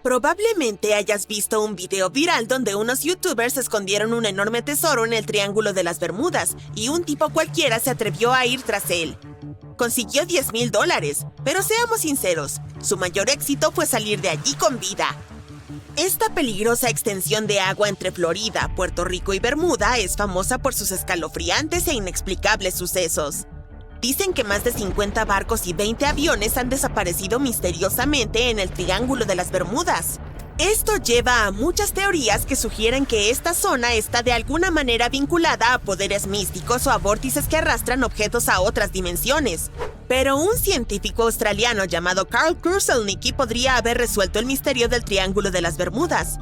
Probablemente hayas visto un video viral donde unos youtubers escondieron un enorme tesoro en el Triángulo de las Bermudas y un tipo cualquiera se atrevió a ir tras él. Consiguió $10,000, pero seamos sinceros, su mayor éxito fue salir de allí con vida. Esta peligrosa extensión de agua entre Florida, Puerto Rico y Bermuda es famosa por sus escalofriantes e inexplicables sucesos. Dicen que más de 50 barcos y 20 aviones han desaparecido misteriosamente en el Triángulo de las Bermudas. Esto lleva a muchas teorías que sugieren que esta zona está de alguna manera vinculada a poderes místicos o a vórtices que arrastran objetos a otras dimensiones. Pero un científico australiano llamado Carl Kruszelnicki podría haber resuelto el misterio del Triángulo de las Bermudas.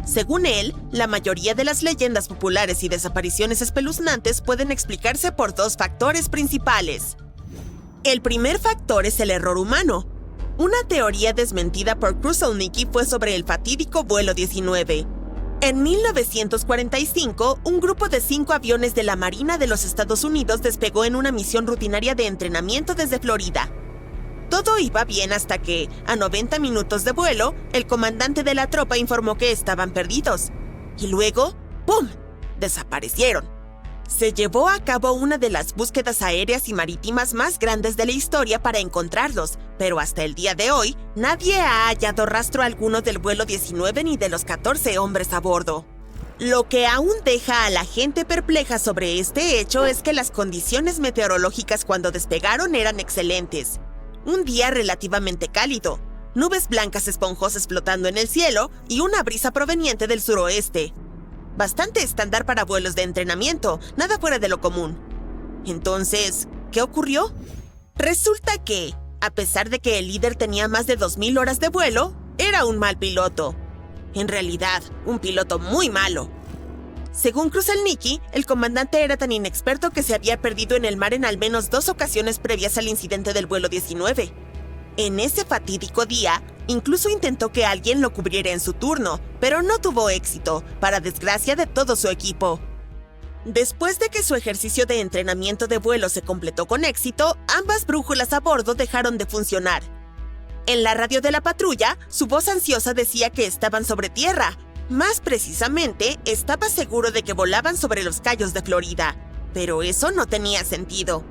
Según él, la mayoría de las leyendas populares y desapariciones espeluznantes pueden explicarse por dos factores principales. El primer factor es el error humano. Una teoría desmentida por Kruszelnicki fue sobre el fatídico vuelo 19. En 1945, un grupo de 5 aviones de la Marina de los Estados Unidos despegó en una misión rutinaria de entrenamiento desde Florida. Todo iba bien hasta que, a 90 minutos de vuelo, el comandante de la tropa informó que estaban perdidos. Y luego, ¡pum!, desaparecieron. Se llevó a cabo una de las búsquedas aéreas y marítimas más grandes de la historia para encontrarlos, pero hasta el día de hoy, nadie ha hallado rastro alguno del vuelo 19 ni de los 14 hombres a bordo. Lo que aún deja a la gente perpleja sobre este hecho es que las condiciones meteorológicas cuando despegaron eran excelentes. Un día relativamente cálido, nubes blancas esponjosas flotando en el cielo y una brisa proveniente del suroeste. Bastante estándar para vuelos de entrenamiento, nada fuera de lo común. Entonces, ¿qué ocurrió? Resulta que, a pesar de que el líder tenía más de 2,000 horas de vuelo, era un mal piloto. En realidad, un piloto muy malo. Según Kruszelnicki, el comandante era tan inexperto que se había perdido en el mar en al menos 2 ocasiones previas al incidente del vuelo 19. En ese fatídico día, incluso intentó que alguien lo cubriera en su turno, pero no tuvo éxito, para desgracia de todo su equipo. Después de que su ejercicio de entrenamiento de vuelo se completó con éxito, ambas brújulas a bordo dejaron de funcionar. En la radio de la patrulla, su voz ansiosa decía que estaban sobre tierra. Más precisamente, estaba seguro de que volaban sobre los cayos de Florida, pero eso no tenía sentido.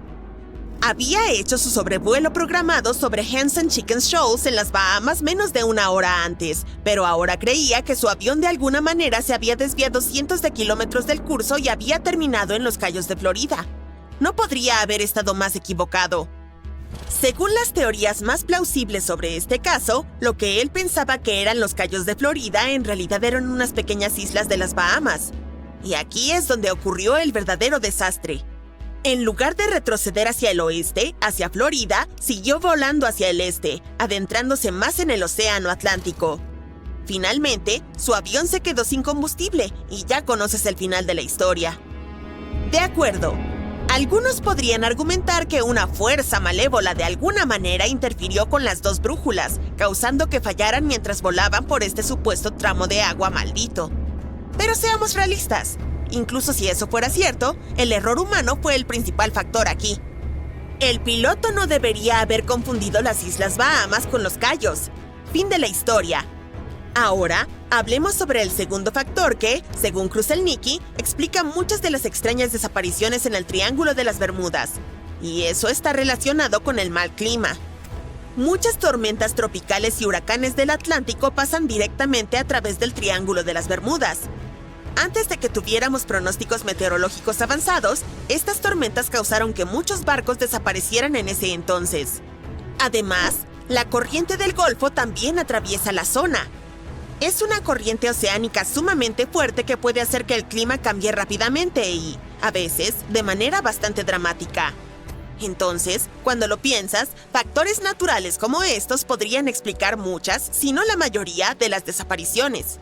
Había hecho su sobrevuelo programado sobre Henson Chicken Shoals en las Bahamas menos de 1 hora antes, pero ahora creía que su avión de alguna manera se había desviado cientos de kilómetros del curso y había terminado en los cayos de Florida. No podría haber estado más equivocado. Según las teorías más plausibles sobre este caso, lo que él pensaba que eran los cayos de Florida en realidad eran unas pequeñas islas de las Bahamas. Y aquí es donde ocurrió el verdadero desastre. En lugar de retroceder hacia el oeste, hacia Florida, siguió volando hacia el este, adentrándose más en el océano Atlántico. Finalmente, su avión se quedó sin combustible y ya conoces el final de la historia. De acuerdo. Algunos podrían argumentar que una fuerza malévola de alguna manera interfirió con las 2 brújulas, causando que fallaran mientras volaban por este supuesto tramo de agua maldito. Pero seamos realistas. Incluso si eso fuera cierto, el error humano fue el principal factor aquí. El piloto no debería haber confundido las Islas Bahamas con los Cayos. Fin de la historia. Ahora, hablemos sobre el segundo factor que, según Kruszelnicki, explica muchas de las extrañas desapariciones en el Triángulo de las Bermudas. Y eso está relacionado con el mal clima. Muchas tormentas tropicales y huracanes del Atlántico pasan directamente a través del Triángulo de las Bermudas. Antes de que tuviéramos pronósticos meteorológicos avanzados, estas tormentas causaron que muchos barcos desaparecieran en ese entonces. Además, la corriente del Golfo también atraviesa la zona. Es una corriente oceánica sumamente fuerte que puede hacer que el clima cambie rápidamente y, a veces, de manera bastante dramática. Entonces, cuando lo piensas, factores naturales como estos podrían explicar muchas, si no la mayoría, de las desapariciones.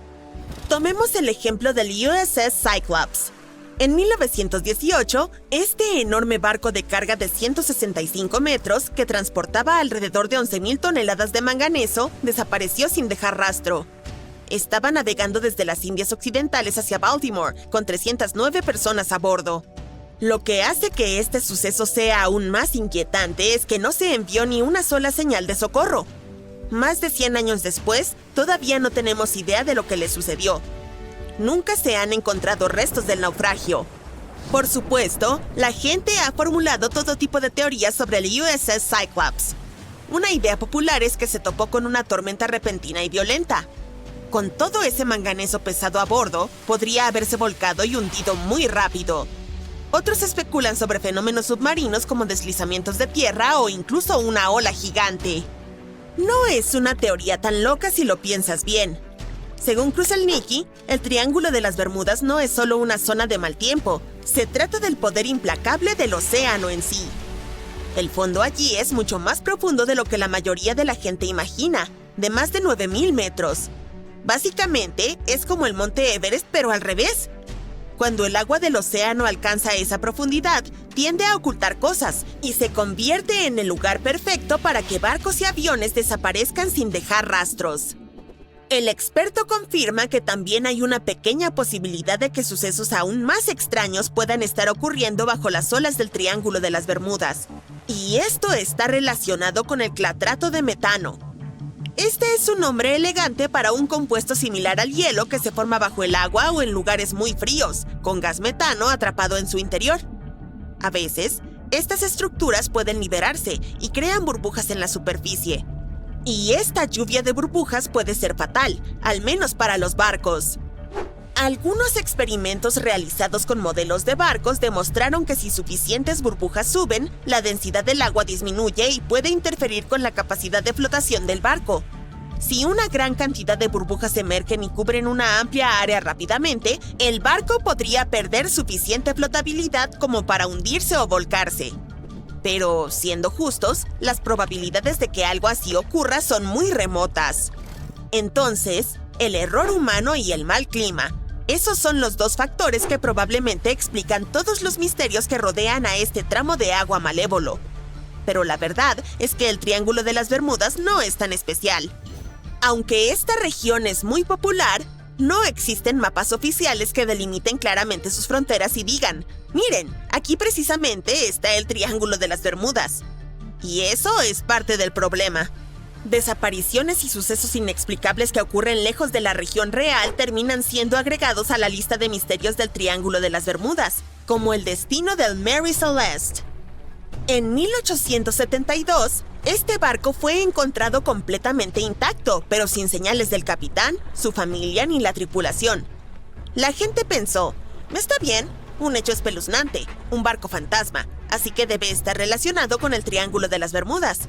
Tomemos el ejemplo del USS Cyclops. En 1918, este enorme barco de carga de 165 metros, que transportaba alrededor de 11,000 toneladas de manganeso, desapareció sin dejar rastro. Estaba navegando desde las Indias Occidentales hacia Baltimore, con 309 personas a bordo. Lo que hace que este suceso sea aún más inquietante es que no se envió ni una sola señal de socorro. Más de 100 años después, todavía no tenemos idea de lo que le sucedió. Nunca se han encontrado restos del naufragio. Por supuesto, la gente ha formulado todo tipo de teorías sobre el USS Cyclops. Una idea popular es que se topó con una tormenta repentina y violenta. Con todo ese manganeso pesado a bordo, podría haberse volcado y hundido muy rápido. Otros especulan sobre fenómenos submarinos como deslizamientos de tierra o incluso una ola gigante. No es una teoría tan loca si lo piensas bien. Según Kruszelnicki, el Triángulo de las Bermudas no es solo una zona de mal tiempo, se trata del poder implacable del océano en sí. El fondo allí es mucho más profundo de lo que la mayoría de la gente imagina, de más de 9,000 metros. Básicamente, es como el monte Everest, pero al revés. Cuando el agua del océano alcanza esa profundidad, tiende a ocultar cosas y se convierte en el lugar perfecto para que barcos y aviones desaparezcan sin dejar rastros. El experto confirma que también hay una pequeña posibilidad de que sucesos aún más extraños puedan estar ocurriendo bajo las olas del Triángulo de las Bermudas. Y esto está relacionado con el clatrato de metano. Este es un nombre elegante para un compuesto similar al hielo que se forma bajo el agua o en lugares muy fríos, con gas metano atrapado en su interior. A veces, estas estructuras pueden liberarse y crean burbujas en la superficie. Y esta lluvia de burbujas puede ser fatal, al menos para los barcos. Algunos experimentos realizados con modelos de barcos demostraron que si suficientes burbujas suben, la densidad del agua disminuye y puede interferir con la capacidad de flotación del barco. Si una gran cantidad de burbujas emergen y cubren una amplia área rápidamente, el barco podría perder suficiente flotabilidad como para hundirse o volcarse. Pero, siendo justos, las probabilidades de que algo así ocurra son muy remotas. Entonces, el error humano y el mal clima. Esos son los dos factores que probablemente explican todos los misterios que rodean a este tramo de agua malévolo. Pero la verdad es que el Triángulo de las Bermudas no es tan especial. Aunque esta región es muy popular, no existen mapas oficiales que delimiten claramente sus fronteras y digan, miren, aquí precisamente está el Triángulo de las Bermudas. Y eso es parte del problema. Desapariciones y sucesos inexplicables que ocurren lejos de la región real terminan siendo agregados a la lista de misterios del Triángulo de las Bermudas, como el destino del Mary Celeste. En 1872, este barco fue encontrado completamente intacto, pero sin señales del capitán, su familia ni la tripulación. La gente pensó, está bien, un hecho espeluznante, un barco fantasma, así que debe estar relacionado con el Triángulo de las Bermudas.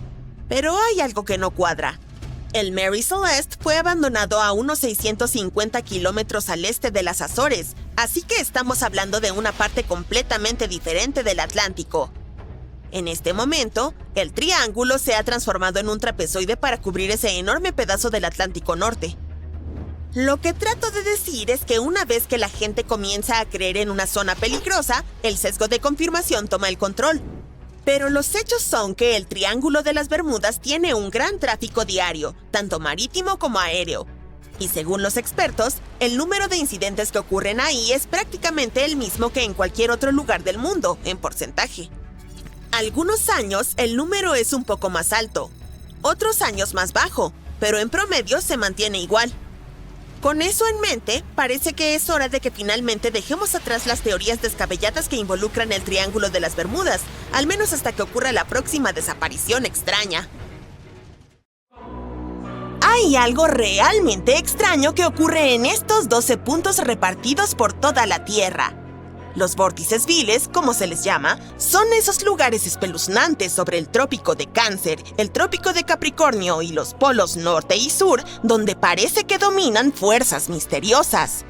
Pero hay algo que no cuadra. El Mary Celeste fue abandonado a unos 650 kilómetros al este de las Azores, así que estamos hablando de una parte completamente diferente del Atlántico. En este momento, el triángulo se ha transformado en un trapezoide para cubrir ese enorme pedazo del Atlántico Norte. Lo que trato de decir es que una vez que la gente comienza a creer en una zona peligrosa, el sesgo de confirmación toma el control. Pero los hechos son que el Triángulo de las Bermudas tiene un gran tráfico diario, tanto marítimo como aéreo. Y según los expertos, el número de incidentes que ocurren ahí es prácticamente el mismo que en cualquier otro lugar del mundo, en porcentaje. Algunos años el número es un poco más alto, otros años más bajo, pero en promedio se mantiene igual. Con eso en mente, parece que es hora de que finalmente dejemos atrás las teorías descabelladas que involucran el Triángulo de las Bermudas, al menos hasta que ocurra la próxima desaparición extraña. Hay algo realmente extraño que ocurre en estos 12 puntos repartidos por toda la Tierra. Los vórtices viles, como se les llama, son esos lugares espeluznantes sobre el Trópico de Cáncer, el Trópico de Capricornio y los polos norte y sur, donde parece que dominan fuerzas misteriosas.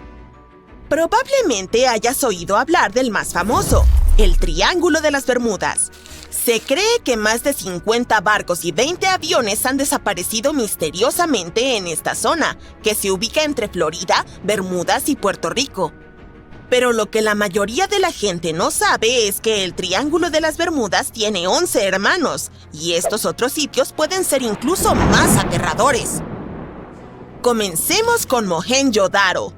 Probablemente hayas oído hablar del más famoso, el Triángulo de las Bermudas. Se cree que más de 50 barcos y 20 aviones han desaparecido misteriosamente en esta zona, que se ubica entre Florida, Bermudas y Puerto Rico. Pero lo que la mayoría de la gente no sabe es que el Triángulo de las Bermudas tiene 11 hermanos, y estos otros sitios pueden ser incluso más aterradores. Comencemos con Mohenjo-Daro.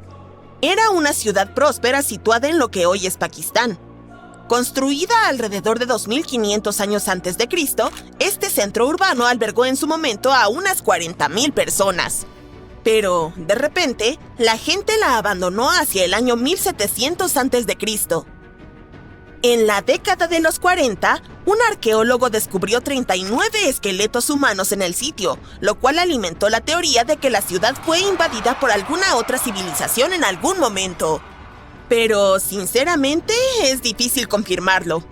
Era una ciudad próspera situada en lo que hoy es Pakistán. Construida alrededor de 2500 años antes de Cristo, este centro urbano albergó en su momento a unas 40,000 personas. Pero, de repente, la gente la abandonó hacia el año 1700 antes de Cristo. En la década de los 40, un arqueólogo descubrió 39 esqueletos humanos en el sitio, lo cual alimentó la teoría de que la ciudad fue invadida por alguna otra civilización en algún momento. Pero, sinceramente, es difícil confirmarlo.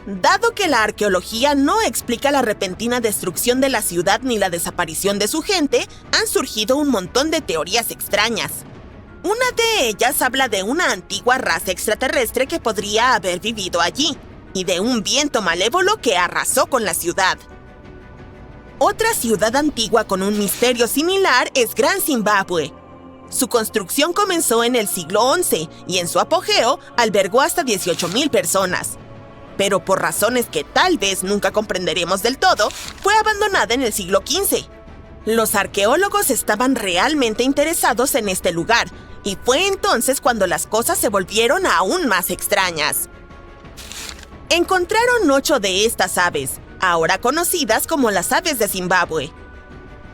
Dado que la arqueología no explica la repentina destrucción de la ciudad ni la desaparición de su gente, han surgido un montón de teorías extrañas. Una de ellas habla de una antigua raza extraterrestre que podría haber vivido allí, y de un viento malévolo que arrasó con la ciudad. Otra ciudad antigua con un misterio similar es Gran Zimbabue. Su construcción comenzó en el siglo XI y en su apogeo albergó hasta 18,000 personas. Pero por razones que tal vez nunca comprenderemos del todo, fue abandonada en el siglo XV. Los arqueólogos estaban realmente interesados en este lugar, y fue entonces cuando las cosas se volvieron aún más extrañas. Encontraron 8 de estas aves, ahora conocidas como las aves de Zimbabue.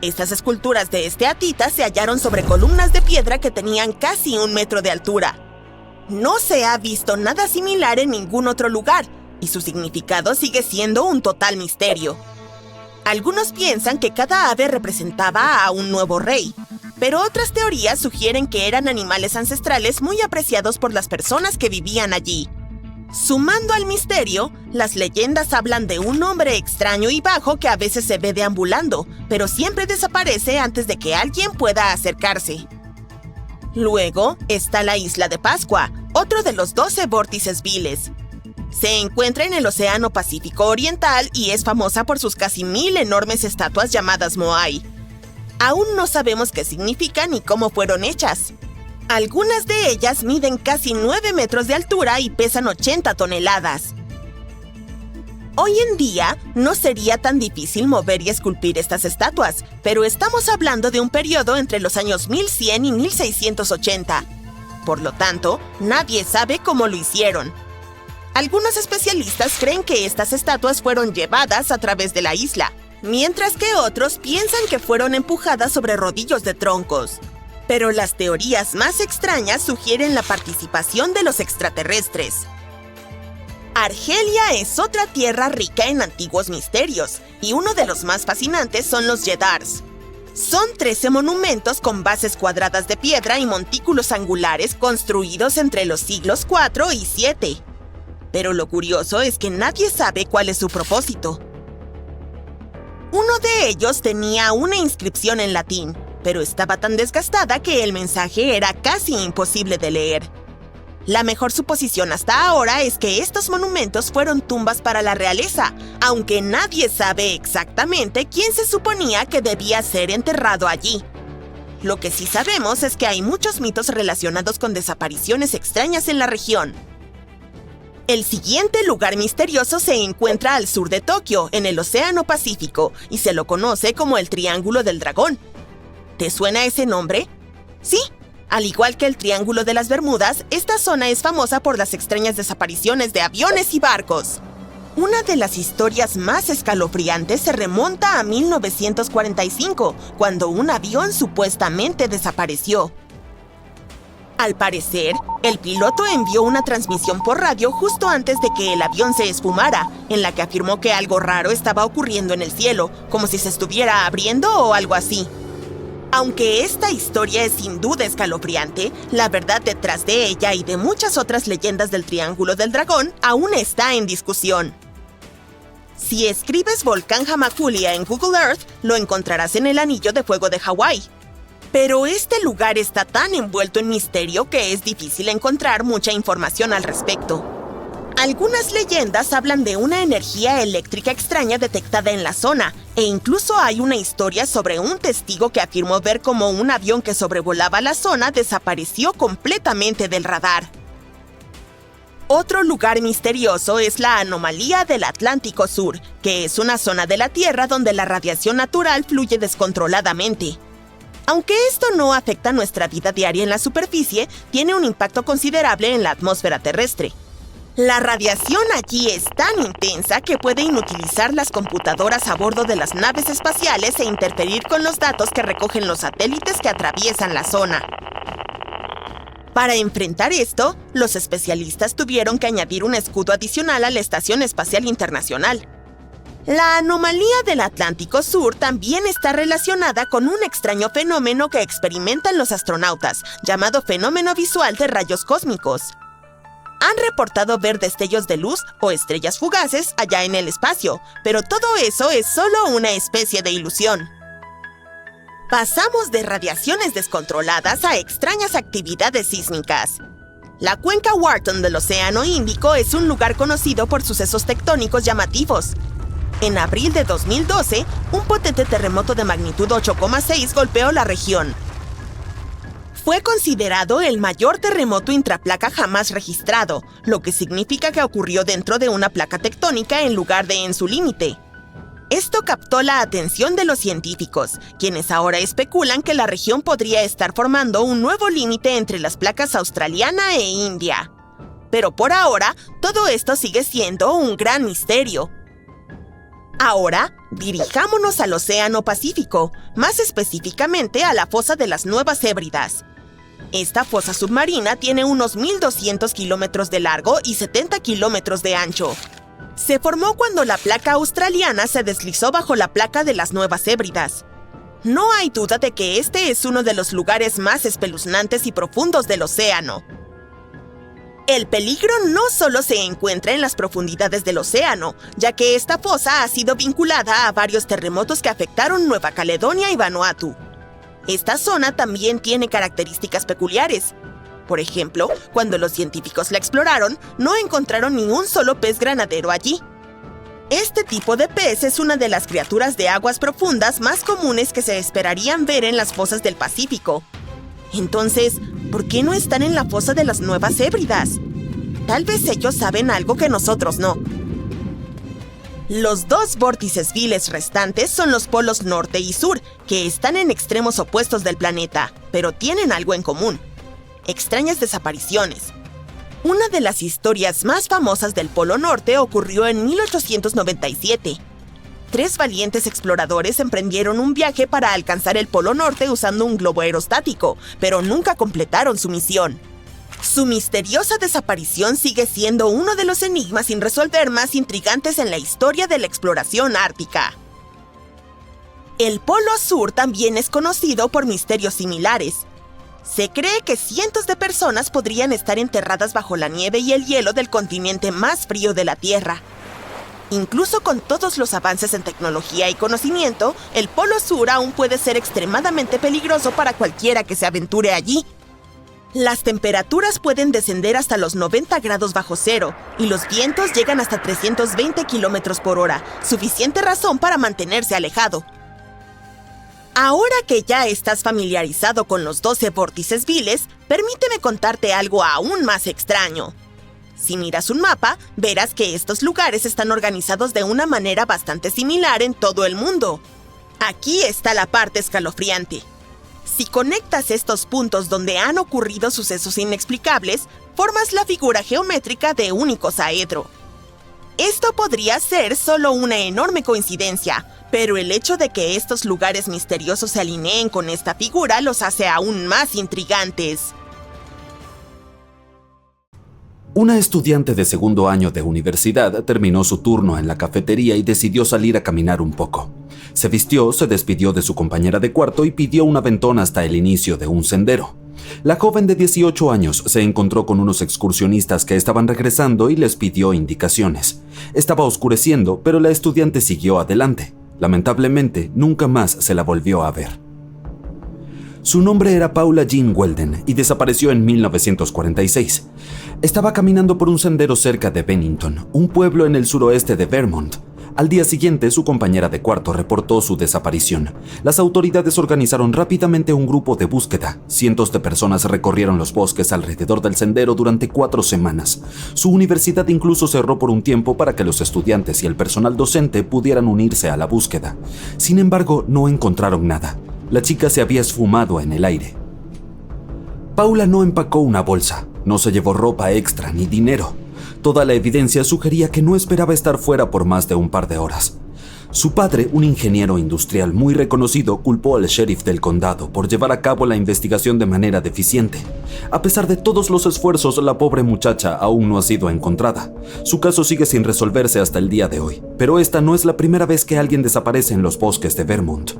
Estas esculturas de esteatita se hallaron sobre columnas de piedra que tenían casi 1 metro de altura. No se ha visto nada similar en ningún otro lugar, y su significado sigue siendo un total misterio. Algunos piensan que cada ave representaba a un nuevo rey, pero otras teorías sugieren que eran animales ancestrales muy apreciados por las personas que vivían allí. Sumando al misterio, las leyendas hablan de un hombre extraño y bajo que a veces se ve deambulando, pero siempre desaparece antes de que alguien pueda acercarse. Luego está la isla de Pascua, otro de los 12 vórtices viles. Se encuentra en el Océano Pacífico Oriental y es famosa por sus casi 1000 enormes estatuas llamadas moai. Aún no sabemos qué significan ni cómo fueron hechas. Algunas de ellas miden casi 9 metros de altura y pesan 80 toneladas. Hoy en día, no sería tan difícil mover y esculpir estas estatuas, pero estamos hablando de un periodo entre los años 1100 y 1680. Por lo tanto, nadie sabe cómo lo hicieron. Algunos especialistas creen que estas estatuas fueron llevadas a través de la isla, mientras que otros piensan que fueron empujadas sobre rodillos de troncos. Pero las teorías más extrañas sugieren la participación de los extraterrestres. Argelia es otra tierra rica en antiguos misterios, y uno de los más fascinantes son los Jedars. Son 13 monumentos con bases cuadradas de piedra y montículos angulares construidos entre los siglos IV y VII. Pero lo curioso es que nadie sabe cuál es su propósito. Uno de ellos tenía una inscripción en latín, pero estaba tan desgastada que el mensaje era casi imposible de leer. La mejor suposición hasta ahora es que estos monumentos fueron tumbas para la realeza, aunque nadie sabe exactamente quién se suponía que debía ser enterrado allí. Lo que sí sabemos es que hay muchos mitos relacionados con desapariciones extrañas en la región. El siguiente lugar misterioso se encuentra al sur de Tokio, en el Océano Pacífico, y se lo conoce como el Triángulo del Dragón. ¿Te suena ese nombre? Sí, al igual que el Triángulo de las Bermudas, esta zona es famosa por las extrañas desapariciones de aviones y barcos. Una de las historias más escalofriantes se remonta a 1945, cuando un avión supuestamente desapareció. Al parecer, el piloto envió una transmisión por radio justo antes de que el avión se esfumara, en la que afirmó que algo raro estaba ocurriendo en el cielo, como si se estuviera abriendo o algo así. Aunque esta historia es sin duda escalofriante, la verdad detrás de ella y de muchas otras leyendas del Triángulo del Dragón aún está en discusión. Si escribes Volcán Hamakulia en Google Earth, lo encontrarás en el Anillo de Fuego de Hawái. Pero este lugar está tan envuelto en misterio que es difícil encontrar mucha información al respecto. Algunas leyendas hablan de una energía eléctrica extraña detectada en la zona, e incluso hay una historia sobre un testigo que afirmó ver cómo un avión que sobrevolaba la zona desapareció completamente del radar. Otro lugar misterioso es la anomalía del Atlántico Sur, que es una zona de la Tierra donde la radiación natural fluye descontroladamente. Aunque esto no afecta nuestra vida diaria en la superficie, tiene un impacto considerable en la atmósfera terrestre. La radiación allí es tan intensa que puede inutilizar las computadoras a bordo de las naves espaciales e interferir con los datos que recogen los satélites que atraviesan la zona. Para enfrentar esto, los especialistas tuvieron que añadir un escudo adicional a la Estación Espacial Internacional. La anomalía del Atlántico Sur también está relacionada con un extraño fenómeno que experimentan los astronautas, llamado fenómeno visual de rayos cósmicos. Han reportado ver destellos de luz o estrellas fugaces allá en el espacio, pero todo eso es solo una especie de ilusión. Pasamos de radiaciones descontroladas a extrañas actividades sísmicas. La cuenca Wharton del Océano Índico es un lugar conocido por sucesos tectónicos llamativos. En abril de 2012, un potente terremoto de magnitud 8,6 golpeó la región. Fue considerado el mayor terremoto intraplaca jamás registrado, lo que significa que ocurrió dentro de una placa tectónica en lugar de en su límite. Esto captó la atención de los científicos, quienes ahora especulan que la región podría estar formando un nuevo límite entre las placas australiana e India. Pero por ahora, todo esto sigue siendo un gran misterio. Ahora, dirijámonos al Océano Pacífico, más específicamente a la fosa de las Nuevas Hébridas. Esta fosa submarina tiene unos 1.200 kilómetros de largo y 70 kilómetros de ancho. Se formó cuando la placa australiana se deslizó bajo la placa de las Nuevas Hébridas. No hay duda de que este es uno de los lugares más espeluznantes y profundos del océano. El peligro no solo se encuentra en las profundidades del océano, ya que esta fosa ha sido vinculada a varios terremotos que afectaron Nueva Caledonia y Vanuatu. Esta zona también tiene características peculiares. Por ejemplo, cuando los científicos la exploraron, no encontraron ni un solo pez granadero allí. Este tipo de pez es una de las criaturas de aguas profundas más comunes que se esperarían ver en las fosas del Pacífico. Entonces, ¿por qué no están en la fosa de las Nuevas Hébridas? Tal vez ellos saben algo que nosotros no. Los dos vórtices viles restantes son los polos norte y sur, que están en extremos opuestos del planeta, pero tienen algo en común: extrañas desapariciones. Una de las historias más famosas del Polo Norte ocurrió en 1897. 3 valientes exploradores emprendieron un viaje para alcanzar el Polo Norte usando un globo aerostático, pero nunca completaron su misión. Su misteriosa desaparición sigue siendo uno de los enigmas sin resolver más intrigantes en la historia de la exploración ártica. El Polo Sur también es conocido por misterios similares. Se cree que cientos de personas podrían estar enterradas bajo la nieve y el hielo del continente más frío de la Tierra. Incluso con todos los avances en tecnología y conocimiento, el Polo Sur aún puede ser extremadamente peligroso para cualquiera que se aventure allí. Las temperaturas pueden descender hasta los 90 grados bajo cero y los vientos llegan hasta 320 kilómetros por hora, suficiente razón para mantenerse alejado. Ahora que ya estás familiarizado con los 12 vórtices viles, permíteme contarte algo aún más extraño. Si miras un mapa, verás que estos lugares están organizados de una manera bastante similar en todo el mundo. Aquí está la parte escalofriante. Si conectas estos puntos donde han ocurrido sucesos inexplicables, formas la figura geométrica de un icosaedro. Esto podría ser solo una enorme coincidencia, pero el hecho de que estos lugares misteriosos se alineen con esta figura los hace aún más intrigantes. Una estudiante de segundo año de universidad terminó su turno en la cafetería y decidió salir a caminar un poco. Se vistió, se despidió de su compañera de cuarto y pidió un aventón hasta el inicio de un sendero. La joven de 18 años se encontró con unos excursionistas que estaban regresando y les pidió indicaciones. Estaba oscureciendo, pero la estudiante siguió adelante. Lamentablemente, nunca más se la volvió a ver. Su nombre era Paula Jean Weldon y desapareció en 1946. Estaba caminando por un sendero cerca de Bennington, un pueblo en el suroeste de Vermont. Al día siguiente, su compañera de cuarto reportó su desaparición. Las autoridades organizaron rápidamente un grupo de búsqueda. Cientos de personas recorrieron los bosques alrededor del sendero durante 4 semanas. Su universidad incluso cerró por un tiempo para que los estudiantes y el personal docente pudieran unirse a la búsqueda. Sin embargo, no encontraron nada. La chica se había esfumado en el aire. Paula no empacó una bolsa, no se llevó ropa extra ni dinero. Toda la evidencia sugería que no esperaba estar fuera por más de un par de horas. Su padre, un ingeniero industrial muy reconocido, culpó al sheriff del condado por llevar a cabo la investigación de manera deficiente. A pesar de todos los esfuerzos, la pobre muchacha aún no ha sido encontrada. Su caso sigue sin resolverse hasta el día de hoy, pero esta no es la primera vez que alguien desaparece en los bosques de Vermont.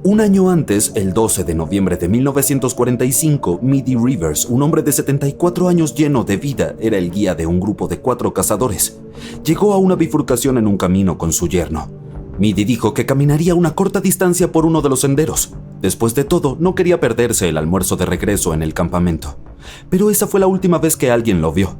Un año antes, el 12 de noviembre de 1945, Midi Rivers, un hombre de 74 años lleno de vida, era el guía de un grupo de 4 cazadores. Llegó a una bifurcación en un camino con su yerno. Midi dijo que caminaría una corta distancia por uno de los senderos. Después de todo, no quería perderse el almuerzo de regreso en el campamento. Pero esa fue la última vez que alguien lo vio.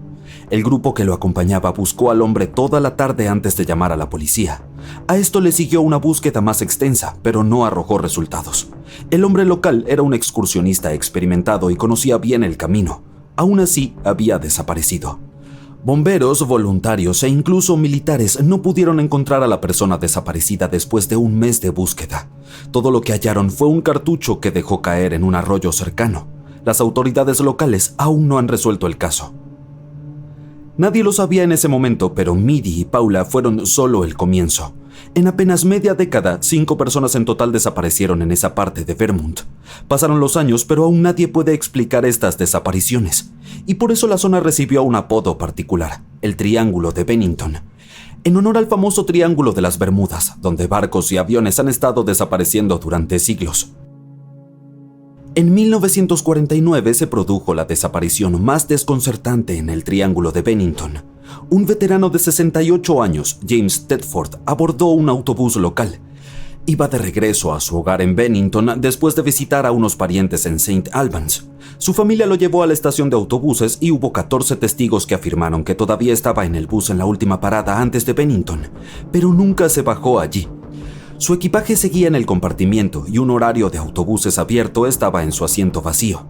El grupo que lo acompañaba buscó al hombre toda la tarde antes de llamar a la policía. A esto le siguió una búsqueda más extensa, pero no arrojó resultados. El hombre local era un excursionista experimentado y conocía bien el camino. Aún así, había desaparecido. Bomberos, voluntarios e incluso militares no pudieron encontrar a la persona desaparecida después de un mes de búsqueda. Todo lo que hallaron fue un cartucho que dejó caer en un arroyo cercano. Las autoridades locales aún no han resuelto el caso. Nadie lo sabía en ese momento, pero Midi y Paula fueron solo el comienzo. En apenas media década, 5 personas en total desaparecieron en esa parte de Vermont. Pasaron los años, pero aún nadie puede explicar estas desapariciones. Y por eso la zona recibió un apodo particular, el Triángulo de Bennington, en honor al famoso Triángulo de las Bermudas, donde barcos y aviones han estado desapareciendo durante siglos. En 1949 se produjo la desaparición más desconcertante en el Triángulo de Bennington. Un veterano de 68 años, James Tedford, abordó un autobús local. Iba de regreso a su hogar en Bennington después de visitar a unos parientes en St. Albans. Su familia lo llevó a la estación de autobuses y hubo 14 testigos que afirmaron que todavía estaba en el bus en la última parada antes de Bennington, pero nunca se bajó allí. Su equipaje seguía en el compartimiento y un horario de autobuses abierto estaba en su asiento vacío.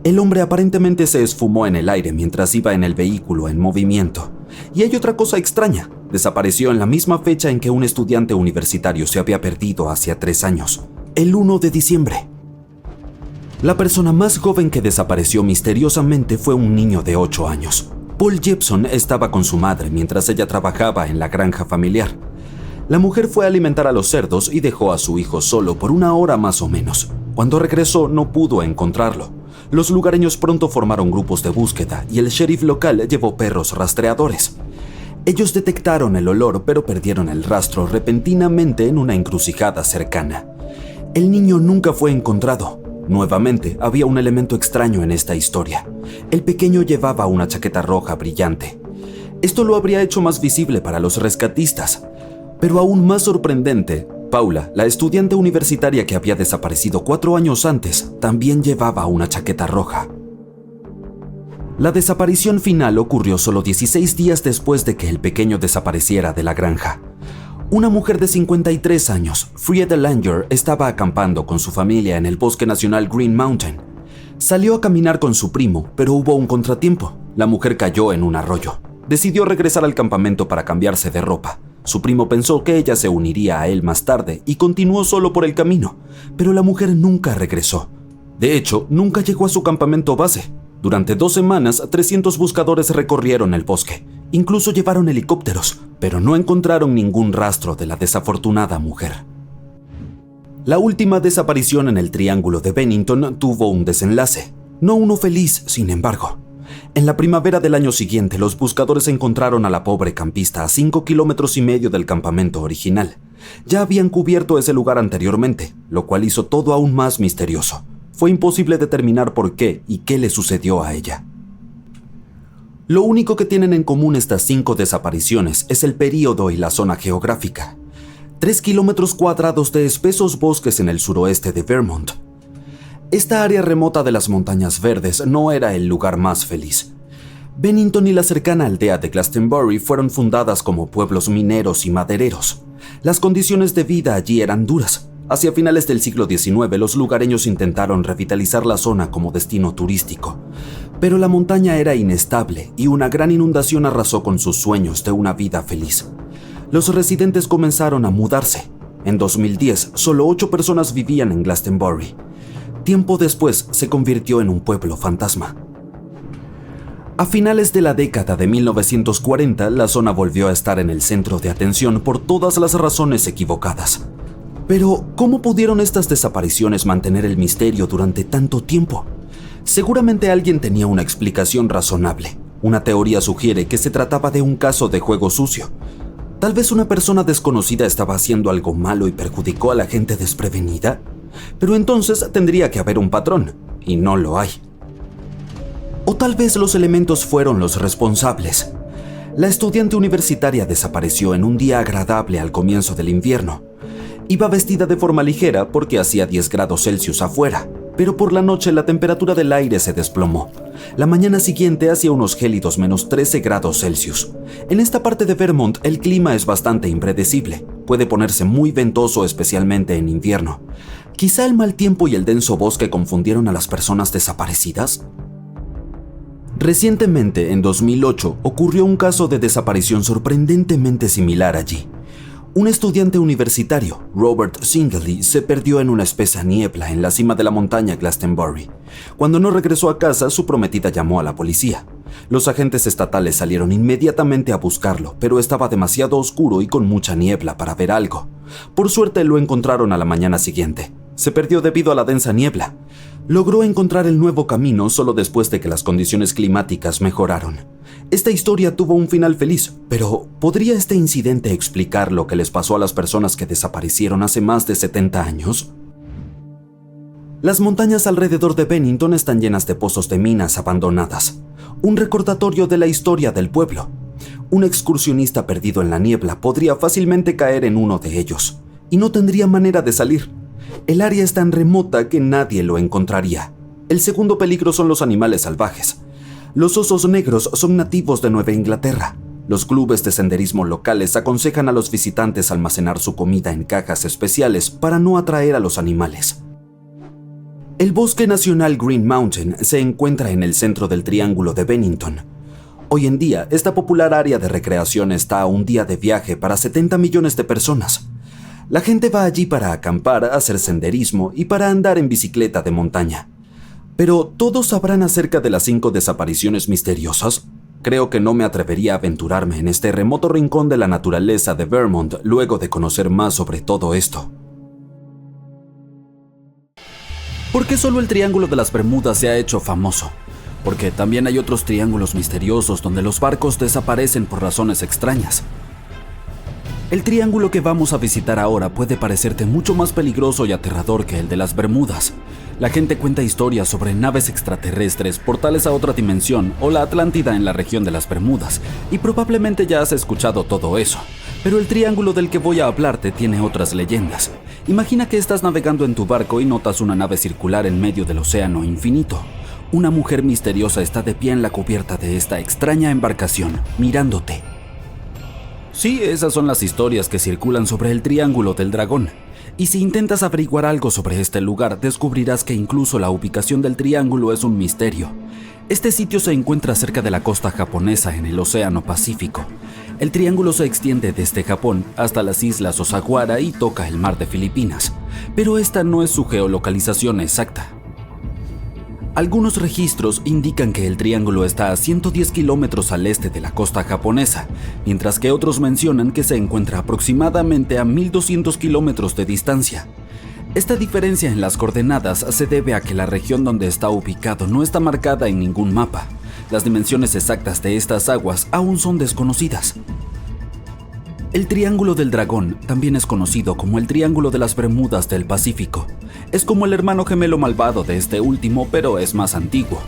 El hombre aparentemente se esfumó en el aire mientras iba en el vehículo en movimiento. Y hay otra cosa extraña, desapareció en la misma fecha en que un estudiante universitario se había perdido hacía 3 años, el 1 de diciembre. La persona más joven que desapareció misteriosamente fue un niño de 8 años. Paul Jepson estaba con su madre mientras ella trabajaba en la granja familiar. La mujer fue a alimentar a los cerdos y dejó a su hijo solo por 1 hora más o menos. Cuando regresó no pudo encontrarlo. Los lugareños pronto formaron grupos de búsqueda y el sheriff local llevó perros rastreadores. Ellos detectaron el olor pero perdieron el rastro repentinamente en una encrucijada cercana. El niño nunca fue encontrado. Nuevamente había un elemento extraño en esta historia. El pequeño llevaba una chaqueta roja brillante. Esto lo habría hecho más visible para los rescatistas. Pero aún más sorprendente, Paula, la estudiante universitaria que había desaparecido 4 años antes, también llevaba una chaqueta roja. La desaparición final ocurrió solo 16 días después de que el pequeño desapareciera de la granja. Una mujer de 53 años, Frieda Langer, estaba acampando con su familia en el Bosque Nacional Green Mountain. Salió a caminar con su primo, pero hubo un contratiempo. La mujer cayó en un arroyo. Decidió regresar al campamento para cambiarse de ropa. Su primo pensó que ella se uniría a él más tarde y continuó solo por el camino, pero la mujer nunca regresó. De hecho, nunca llegó a su campamento base. Durante 2 semanas, 300 buscadores recorrieron el bosque. Incluso llevaron helicópteros, pero no encontraron ningún rastro de la desafortunada mujer. La última desaparición en el Triángulo de Bennington tuvo un desenlace, no uno feliz, sin embargo. En la primavera del año siguiente, los buscadores encontraron a la pobre campista a 5,5 kilómetros del campamento original. Ya habían cubierto ese lugar anteriormente, lo cual hizo todo aún más misterioso. Fue imposible determinar por qué y qué le sucedió a ella. Lo único que tienen en común estas 5 desapariciones es el período y la zona geográfica. 3 kilómetros cuadrados de espesos bosques en el suroeste de Vermont. Esta área remota de las montañas verdes no era el lugar más feliz. Bennington y la cercana aldea de Glastonbury fueron fundadas como pueblos mineros y madereros. Las condiciones de vida allí eran duras. Hacia finales del siglo XIX, los lugareños intentaron revitalizar la zona como destino turístico. Pero la montaña era inestable y una gran inundación arrasó con sus sueños de una vida feliz. Los residentes comenzaron a mudarse. En 2010, solo 8 personas vivían en Glastonbury. Tiempo después, se convirtió en un pueblo fantasma. A finales de la década de 1940, la zona volvió a estar en el centro de atención por todas las razones equivocadas. Pero, ¿cómo pudieron estas desapariciones mantener el misterio durante tanto tiempo? Seguramente alguien tenía una explicación razonable. Una teoría sugiere que se trataba de un caso de juego sucio. Tal vez una persona desconocida estaba haciendo algo malo y perjudicó a la gente desprevenida. Pero entonces tendría que haber un patrón, y no lo hay. O tal vez los elementos fueron los responsables. La estudiante universitaria desapareció en un día agradable al comienzo del invierno. Iba vestida de forma ligera porque hacía 10 grados Celsius afuera, pero por la noche la temperatura del aire se desplomó. La mañana siguiente hacía unos gélidos menos 13 grados Celsius. En esta parte de Vermont el clima es bastante impredecible. Puede ponerse muy ventoso, especialmente en invierno. ¿Quizá el mal tiempo y el denso bosque confundieron a las personas desaparecidas? Recientemente, en 2008, ocurrió un caso de desaparición sorprendentemente similar allí. Un estudiante universitario, Robert Singley, se perdió en una espesa niebla en la cima de la montaña Glastonbury. Cuando no regresó a casa, su prometida llamó a la policía. Los agentes estatales salieron inmediatamente a buscarlo, pero estaba demasiado oscuro y con mucha niebla para ver algo. Por suerte lo encontraron a la mañana siguiente. Se perdió debido a la densa niebla. Logró encontrar el nuevo camino solo después de que las condiciones climáticas mejoraron. Esta historia tuvo un final feliz, pero ¿podría este incidente explicar lo que les pasó a las personas que desaparecieron hace más de 70 años? Las montañas alrededor de Bennington están llenas de pozos de minas abandonadas, un recordatorio de la historia del pueblo. Un excursionista perdido en la niebla podría fácilmente caer en uno de ellos, y no tendría manera de salir. El área es tan remota que nadie lo encontraría. El segundo peligro son los animales salvajes. Los osos negros son nativos de Nueva Inglaterra. Los clubes de senderismo locales aconsejan a los visitantes almacenar su comida en cajas especiales para no atraer a los animales. El Bosque Nacional Green Mountain se encuentra en el centro del Triángulo de Bennington. Hoy en día, esta popular área de recreación está a un día de viaje para 70 millones de personas. La gente va allí para acampar, hacer senderismo y para andar en bicicleta de montaña. Pero, ¿todos sabrán acerca de las 5 desapariciones misteriosas? Creo que no me atrevería a aventurarme en este remoto rincón de la naturaleza de Vermont luego de conocer más sobre todo esto. ¿Por qué solo el Triángulo de las Bermudas se ha hecho famoso? Porque también hay otros triángulos misteriosos donde los barcos desaparecen por razones extrañas. El triángulo que vamos a visitar ahora puede parecerte mucho más peligroso y aterrador que el de las Bermudas. La gente cuenta historias sobre naves extraterrestres, portales a otra dimensión o la Atlántida en la región de las Bermudas, y probablemente ya has escuchado todo eso. Pero el triángulo del que voy a hablarte tiene otras leyendas. Imagina que estás navegando en tu barco y notas una nave circular en medio del océano infinito. Una mujer misteriosa está de pie en la cubierta de esta extraña embarcación, mirándote. Sí, esas son las historias que circulan sobre el Triángulo del Dragón. Y si intentas averiguar algo sobre este lugar, descubrirás que incluso la ubicación del triángulo es un misterio. Este sitio se encuentra cerca de la costa japonesa en el Océano Pacífico. El triángulo se extiende desde Japón hasta las islas Osaguara y toca el mar de Filipinas, pero esta no es su geolocalización exacta. Algunos registros indican que el triángulo está a 110 kilómetros al este de la costa japonesa, mientras que otros mencionan que se encuentra aproximadamente a 1200 kilómetros de distancia. Esta diferencia en las coordenadas se debe a que la región donde está ubicado no está marcada en ningún mapa. Las dimensiones exactas de estas aguas aún son desconocidas. El Triángulo del Dragón también es conocido como el Triángulo de las Bermudas del Pacífico. Es como el hermano gemelo malvado de este último, pero es más antiguo.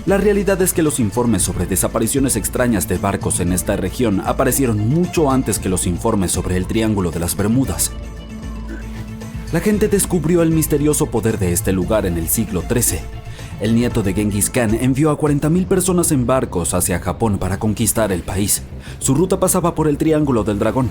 La realidad es que los informes sobre desapariciones extrañas de barcos en esta región aparecieron mucho antes que los informes sobre el Triángulo de las Bermudas. La gente descubrió el misterioso poder de este lugar en el siglo XIII. El nieto de Genghis Khan envió a 40.000 personas en barcos hacia Japón para conquistar el país. Su ruta pasaba por el Triángulo del Dragón.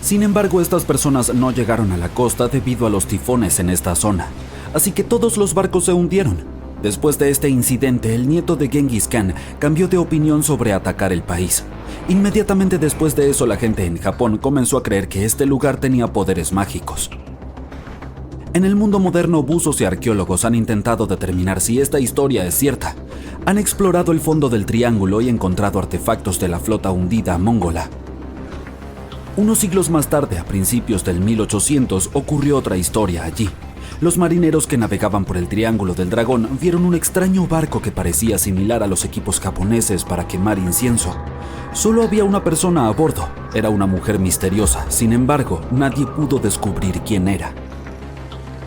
Sin embargo, estas personas no llegaron a la costa debido a los tifones en esta zona, así que todos los barcos se hundieron. Después de este incidente, el nieto de Genghis Khan cambió de opinión sobre atacar el país. Inmediatamente después de eso, la gente en Japón comenzó a creer que este lugar tenía poderes mágicos. En el mundo moderno, buzos y arqueólogos han intentado determinar si esta historia es cierta. Han explorado el fondo del triángulo y encontrado artefactos de la flota hundida mongola. Unos siglos más tarde, a principios del 1800, ocurrió otra historia allí. Los marineros que navegaban por el Triángulo del Dragón vieron un extraño barco que parecía similar a los equipos japoneses para quemar incienso. Solo había una persona a bordo. Era una mujer misteriosa. Sin embargo, nadie pudo descubrir quién era.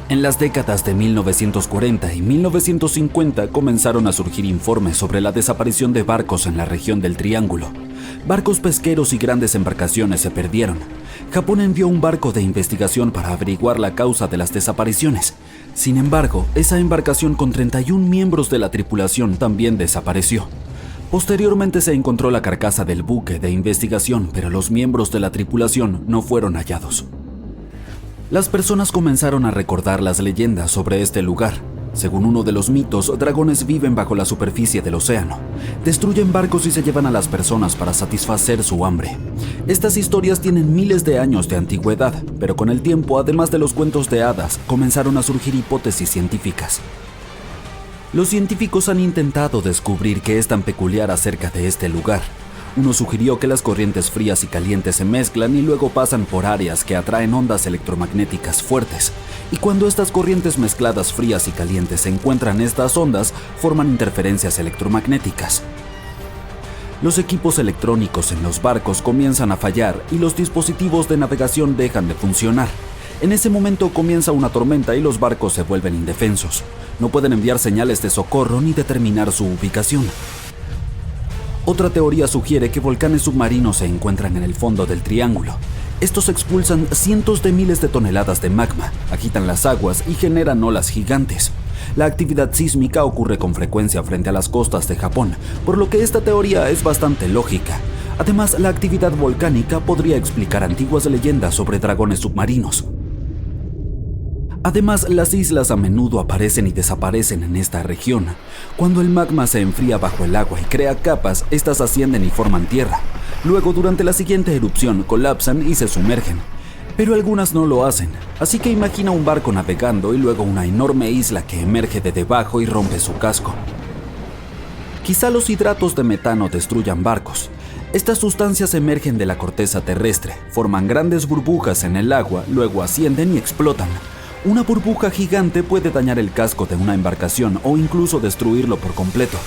En las décadas de 1940 y 1950 comenzaron a surgir informes sobre la desaparición de barcos en la región del Triángulo. Barcos pesqueros y grandes embarcaciones se perdieron. Japón envió un barco de investigación para averiguar la causa de las desapariciones. Sin embargo, esa embarcación con 31 miembros de la tripulación también desapareció. Posteriormente se encontró la carcasa del buque de investigación, pero los miembros de la tripulación no fueron hallados. Las personas comenzaron a recordar las leyendas sobre este lugar. Según uno de los mitos, dragones viven bajo la superficie del océano. Destruyen barcos y se llevan a las personas para satisfacer su hambre. Estas historias tienen miles de años de antigüedad, pero con el tiempo, además de los cuentos de hadas, comenzaron a surgir hipótesis científicas. Los científicos han intentado descubrir qué es tan peculiar acerca de este lugar. Uno sugirió que las corrientes frías y calientes se mezclan y luego pasan por áreas que atraen ondas electromagnéticas fuertes. Y cuando estas corrientes mezcladas frías y calientes se encuentran, estas ondas forman interferencias electromagnéticas. Los equipos electrónicos en los barcos comienzan a fallar y los dispositivos de navegación dejan de funcionar. En ese momento comienza una tormenta y los barcos se vuelven indefensos. No pueden enviar señales de socorro ni determinar su ubicación. Otra teoría sugiere que volcanes submarinos se encuentran en el fondo del triángulo. Estos expulsan cientos de miles de toneladas de magma, agitan las aguas y generan olas gigantes. La actividad sísmica ocurre con frecuencia frente a las costas de Japón, por lo que esta teoría es bastante lógica. Además, la actividad volcánica podría explicar antiguas leyendas sobre dragones submarinos. Además, las islas a menudo aparecen y desaparecen en esta región. Cuando el magma se enfría bajo el agua y crea capas, estas ascienden y forman tierra. Luego, durante la siguiente erupción, colapsan y se sumergen. Pero algunas no lo hacen, así que imagina un barco navegando y luego una enorme isla que emerge de debajo y rompe su casco. Quizá los hidratos de metano destruyan barcos. Estas sustancias emergen de la corteza terrestre, forman grandes burbujas en el agua, luego ascienden y explotan. Una burbuja gigante puede dañar el casco de una embarcación o incluso destruirlo por completo.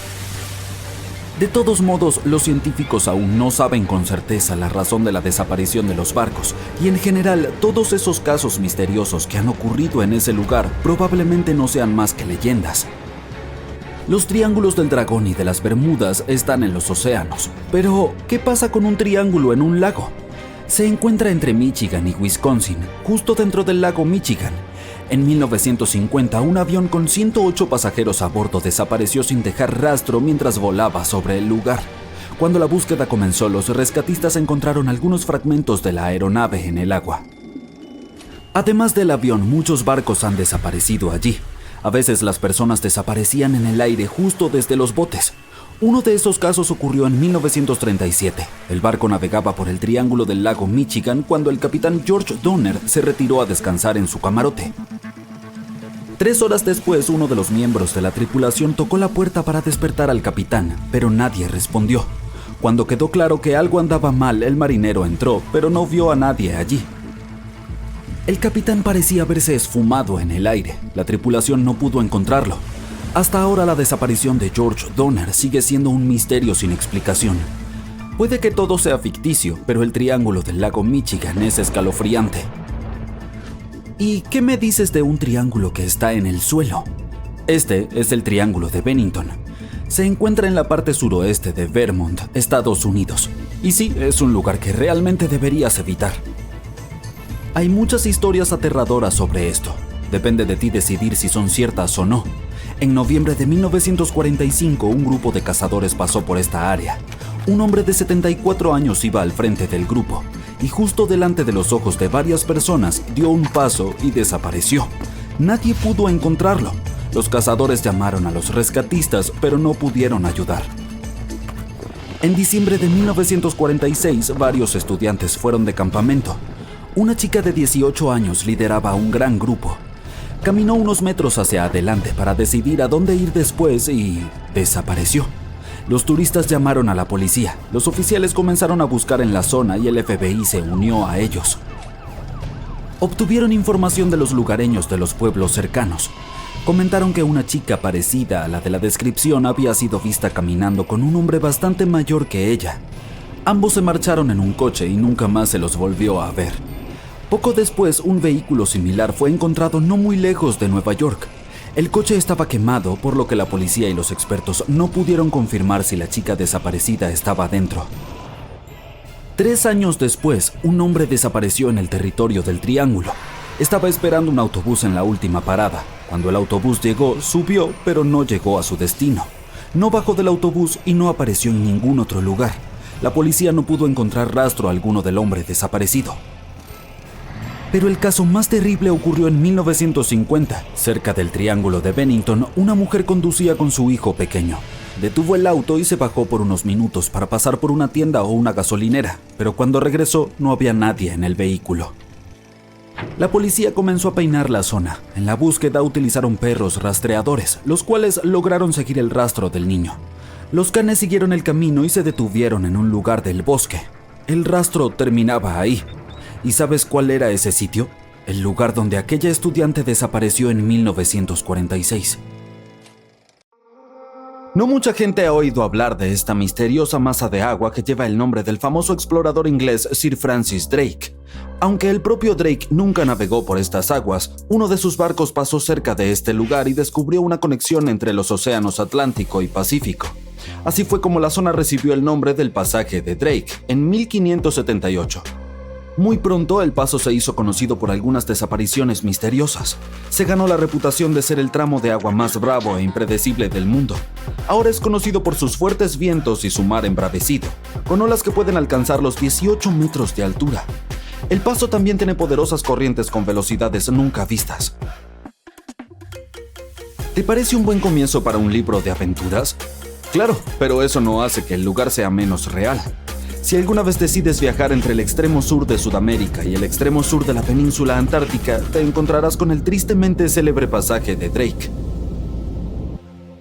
De todos modos, los científicos aún no saben con certeza la razón de la desaparición de los barcos, y en general, todos esos casos misteriosos que han ocurrido en ese lugar probablemente no sean más que leyendas. Los triángulos del dragón y de las Bermudas están en los océanos, pero ¿qué pasa con un triángulo en un lago? Se encuentra entre Michigan y Wisconsin, justo dentro del lago Michigan. En 1950, un avión con 108 pasajeros a bordo desapareció sin dejar rastro mientras volaba sobre el lugar. Cuando la búsqueda comenzó, los rescatistas encontraron algunos fragmentos de la aeronave en el agua. Además del avión, muchos barcos han desaparecido allí. A veces las personas desaparecían en el aire justo desde los botes. Uno de esos casos ocurrió en 1937. El barco navegaba por el Triángulo del lago Michigan cuando el capitán George Donner se retiró a descansar en su camarote. 3 horas después, uno de los miembros de la tripulación tocó la puerta para despertar al capitán, pero nadie respondió. Cuando quedó claro que algo andaba mal, el marinero entró, pero no vio a nadie allí. El capitán parecía haberse esfumado en el aire. La tripulación no pudo encontrarlo. Hasta ahora la desaparición de George Donner sigue siendo un misterio sin explicación. Puede que todo sea ficticio, pero el Triángulo del lago Michigan es escalofriante. ¿Y qué me dices de un triángulo que está en el suelo? Este es el Triángulo de Bennington. Se encuentra en la parte suroeste de Vermont, Estados Unidos. Y sí, es un lugar que realmente deberías evitar. Hay muchas historias aterradoras sobre esto. Depende de ti decidir si son ciertas o no. En noviembre de 1945, un grupo de cazadores pasó por esta área. Un hombre de 74 años iba al frente del grupo, y justo delante de los ojos de varias personas dio un paso y desapareció. Nadie pudo encontrarlo. Los cazadores llamaron a los rescatistas, pero no pudieron ayudar. En diciembre de 1946, varios estudiantes fueron de campamento. Una chica de 18 años lideraba un gran grupo. Caminó unos metros hacia adelante para decidir a dónde ir después y desapareció. Los turistas llamaron a la policía, los oficiales comenzaron a buscar en la zona y el FBI se unió a ellos. Obtuvieron información de los lugareños de los pueblos cercanos. Comentaron que una chica parecida a la de la descripción había sido vista caminando con un hombre bastante mayor que ella. Ambos se marcharon en un coche y nunca más se los volvió a ver. Poco después, un vehículo similar fue encontrado no muy lejos de Nueva York. El coche estaba quemado, por lo que la policía y los expertos no pudieron confirmar si la chica desaparecida estaba dentro. 3 años después, un hombre desapareció en el territorio del Triángulo. Estaba esperando un autobús en la última parada. Cuando el autobús llegó, subió, pero no llegó a su destino. No bajó del autobús y no apareció en ningún otro lugar. La policía no pudo encontrar rastro alguno del hombre desaparecido. Pero el caso más terrible ocurrió en 1950. Cerca del Triángulo de Bennington, una mujer conducía con su hijo pequeño. Detuvo el auto y se bajó por unos minutos para pasar por una tienda o una gasolinera, pero cuando regresó no había nadie en el vehículo. La policía comenzó a peinar la zona. En la búsqueda utilizaron perros rastreadores, los cuales lograron seguir el rastro del niño. Los canes siguieron el camino y se detuvieron en un lugar del bosque. El rastro terminaba ahí. ¿Y sabes cuál era ese sitio? El lugar donde aquella estudiante desapareció en 1946. No mucha gente ha oído hablar de esta misteriosa masa de agua que lleva el nombre del famoso explorador inglés Sir Francis Drake. Aunque el propio Drake nunca navegó por estas aguas, uno de sus barcos pasó cerca de este lugar y descubrió una conexión entre los océanos Atlántico y Pacífico. Así fue como la zona recibió el nombre del pasaje de Drake en 1578. Muy pronto el paso se hizo conocido por algunas desapariciones misteriosas. Se ganó la reputación de ser el tramo de agua más bravo e impredecible del mundo. Ahora es conocido por sus fuertes vientos y su mar embravecido, con olas que pueden alcanzar los 18 metros de altura. El paso también tiene poderosas corrientes con velocidades nunca vistas. ¿Te parece un buen comienzo para un libro de aventuras? Claro, pero eso no hace que el lugar sea menos real. Si alguna vez decides viajar entre el extremo sur de Sudamérica y el extremo sur de la península antártica, te encontrarás con el tristemente célebre pasaje de Drake.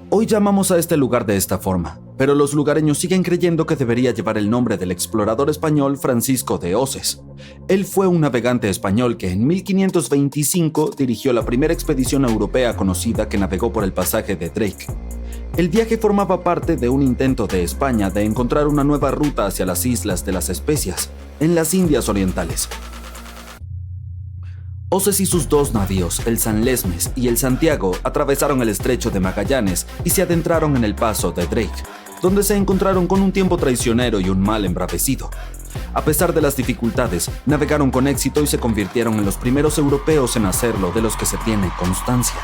Hoy llamamos a este lugar de esta forma, pero los lugareños siguen creyendo que debería llevar el nombre del explorador español Francisco de Oces. Él fue un navegante español que en 1525 dirigió la primera expedición europea conocida que navegó por el pasaje de Drake. El viaje formaba parte de un intento de España de encontrar una nueva ruta hacia las Islas de las Especias, en las Indias Orientales. Oces y sus 2 navíos, el San Lesmes y el Santiago, atravesaron el estrecho de Magallanes y se adentraron en el paso de Drake, donde se encontraron con un tiempo traicionero y un mar embravecido. A pesar de las dificultades, navegaron con éxito y se convirtieron en los primeros europeos en hacerlo de los que se tiene constancia.